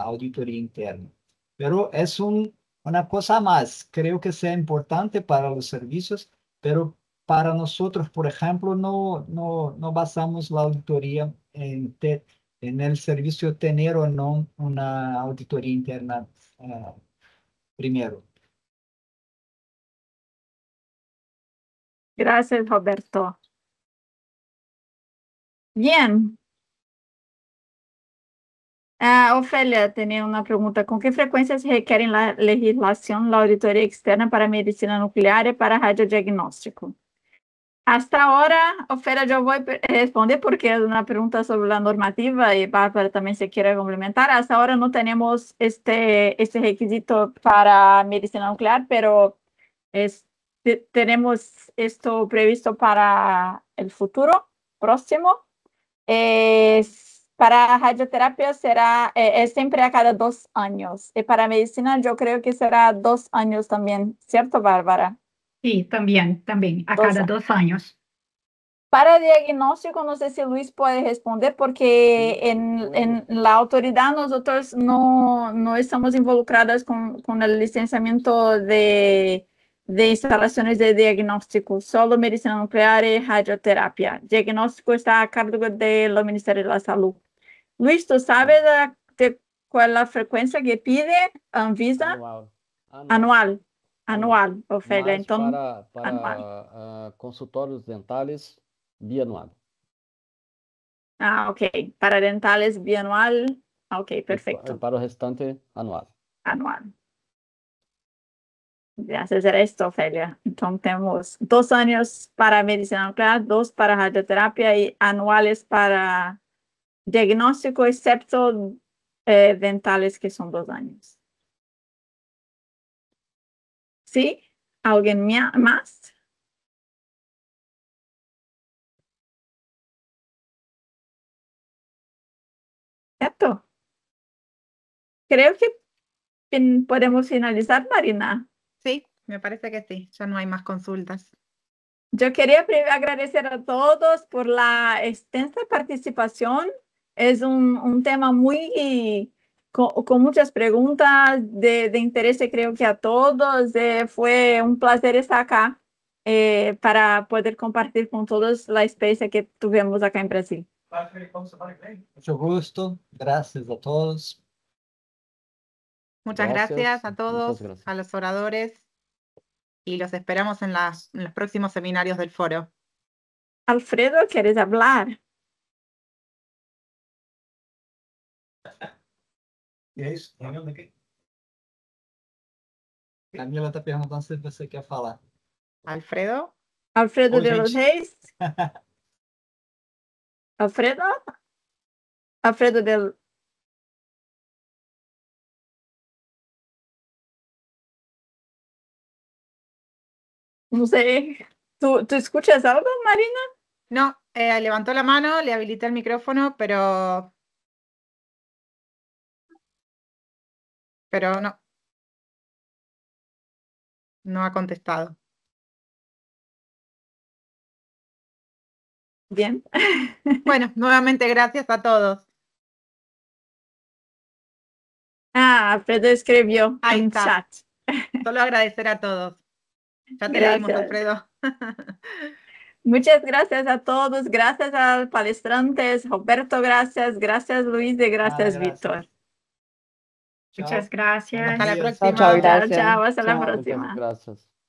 auditoría interna. Pero es una cosa más. Creo que sea importante para los servicios, pero para nosotros, por ejemplo, no basamos la auditoría en el servicio tener o no una auditoría interna primero. Gracias, Roberto. Bien, Ofélia tenía una pregunta. ¿Con qué frecuencia se requiere en la legislación la auditoría externa para medicina nuclear y para radiodiagnóstico? Hasta ahora, Ofélia, yo voy a responder porque es una pregunta sobre la normativa y Bárbara también se quiere complementar. Hasta ahora no tenemos este requisito para medicina nuclear, pero tenemos esto previsto para el futuro próximo. Para radioterapia es siempre a cada 2 años. Y para medicina yo creo que será 2 años también, ¿cierto, Bárbara? Sí, también, a cada 2 años. Para diagnóstico, no sé si Luis puede responder, porque en la autoridad nosotros no estamos involucradas con el licenciamiento de instalaciones de diagnóstico, solo medicina nuclear y radioterapia. Diagnóstico está a cargo del Ministerio de la Salud. Luis, ¿tú sabes cuál es la frecuencia que pide Anvisa? Anual, Ofélia. Mas Então, para consultórios dentais, bianual. ok. Para dentales, bianual. Ok, perfecto. Para o restante, anual. Anual. Gracias a esto, Ofélia. Entonces, tenemos 2 años para medicina nuclear, 2 para radioterapia y anuales para diagnóstico, excepto dentales, que son 2 años. ¿Sí? ¿Alguien más? ¿Cierto? Creo que podemos finalizar, Marina. Sí, me parece que sí, ya no hay más consultas. Yo quería agradecer a todos por la extensa participación. Es un tema muy con muchas preguntas de interés, creo que a todos. Fue un placer estar acá para poder compartir con todos la experiencia que tuvimos acá en Brasil. Mucho gusto, gracias a todos. Muchas gracias a todos, Muchas gracias. a los oradores, y los esperamos en los próximos seminarios del foro. Alfredo, ¿quieres hablar? E é isso, reunião daqui. Camila está perguntando se você quer falar. Alfredo. Alfredo Oi, de los gente. Reis. Alfredo? Alfredo del... No sé. ¿Tú escuchas algo, Marina? No, levantó la mano, le habilité el micrófono, pero no ha contestado. Bien. Bueno, nuevamente gracias a todos. Alfredo escribió Ahí en está. chat. Solo agradecer a todos. Ya te Gracias. leímos, Alfredo. Muchas gracias a todos. Gracias al palestrantes. Roberto, gracias. Gracias, Luis, y gracias, Víctor. Muchas gracias. Hasta la Buenos días. próxima. Chao, Chao, gracias. chao. Hasta la Chao. próxima. Muchas gracias.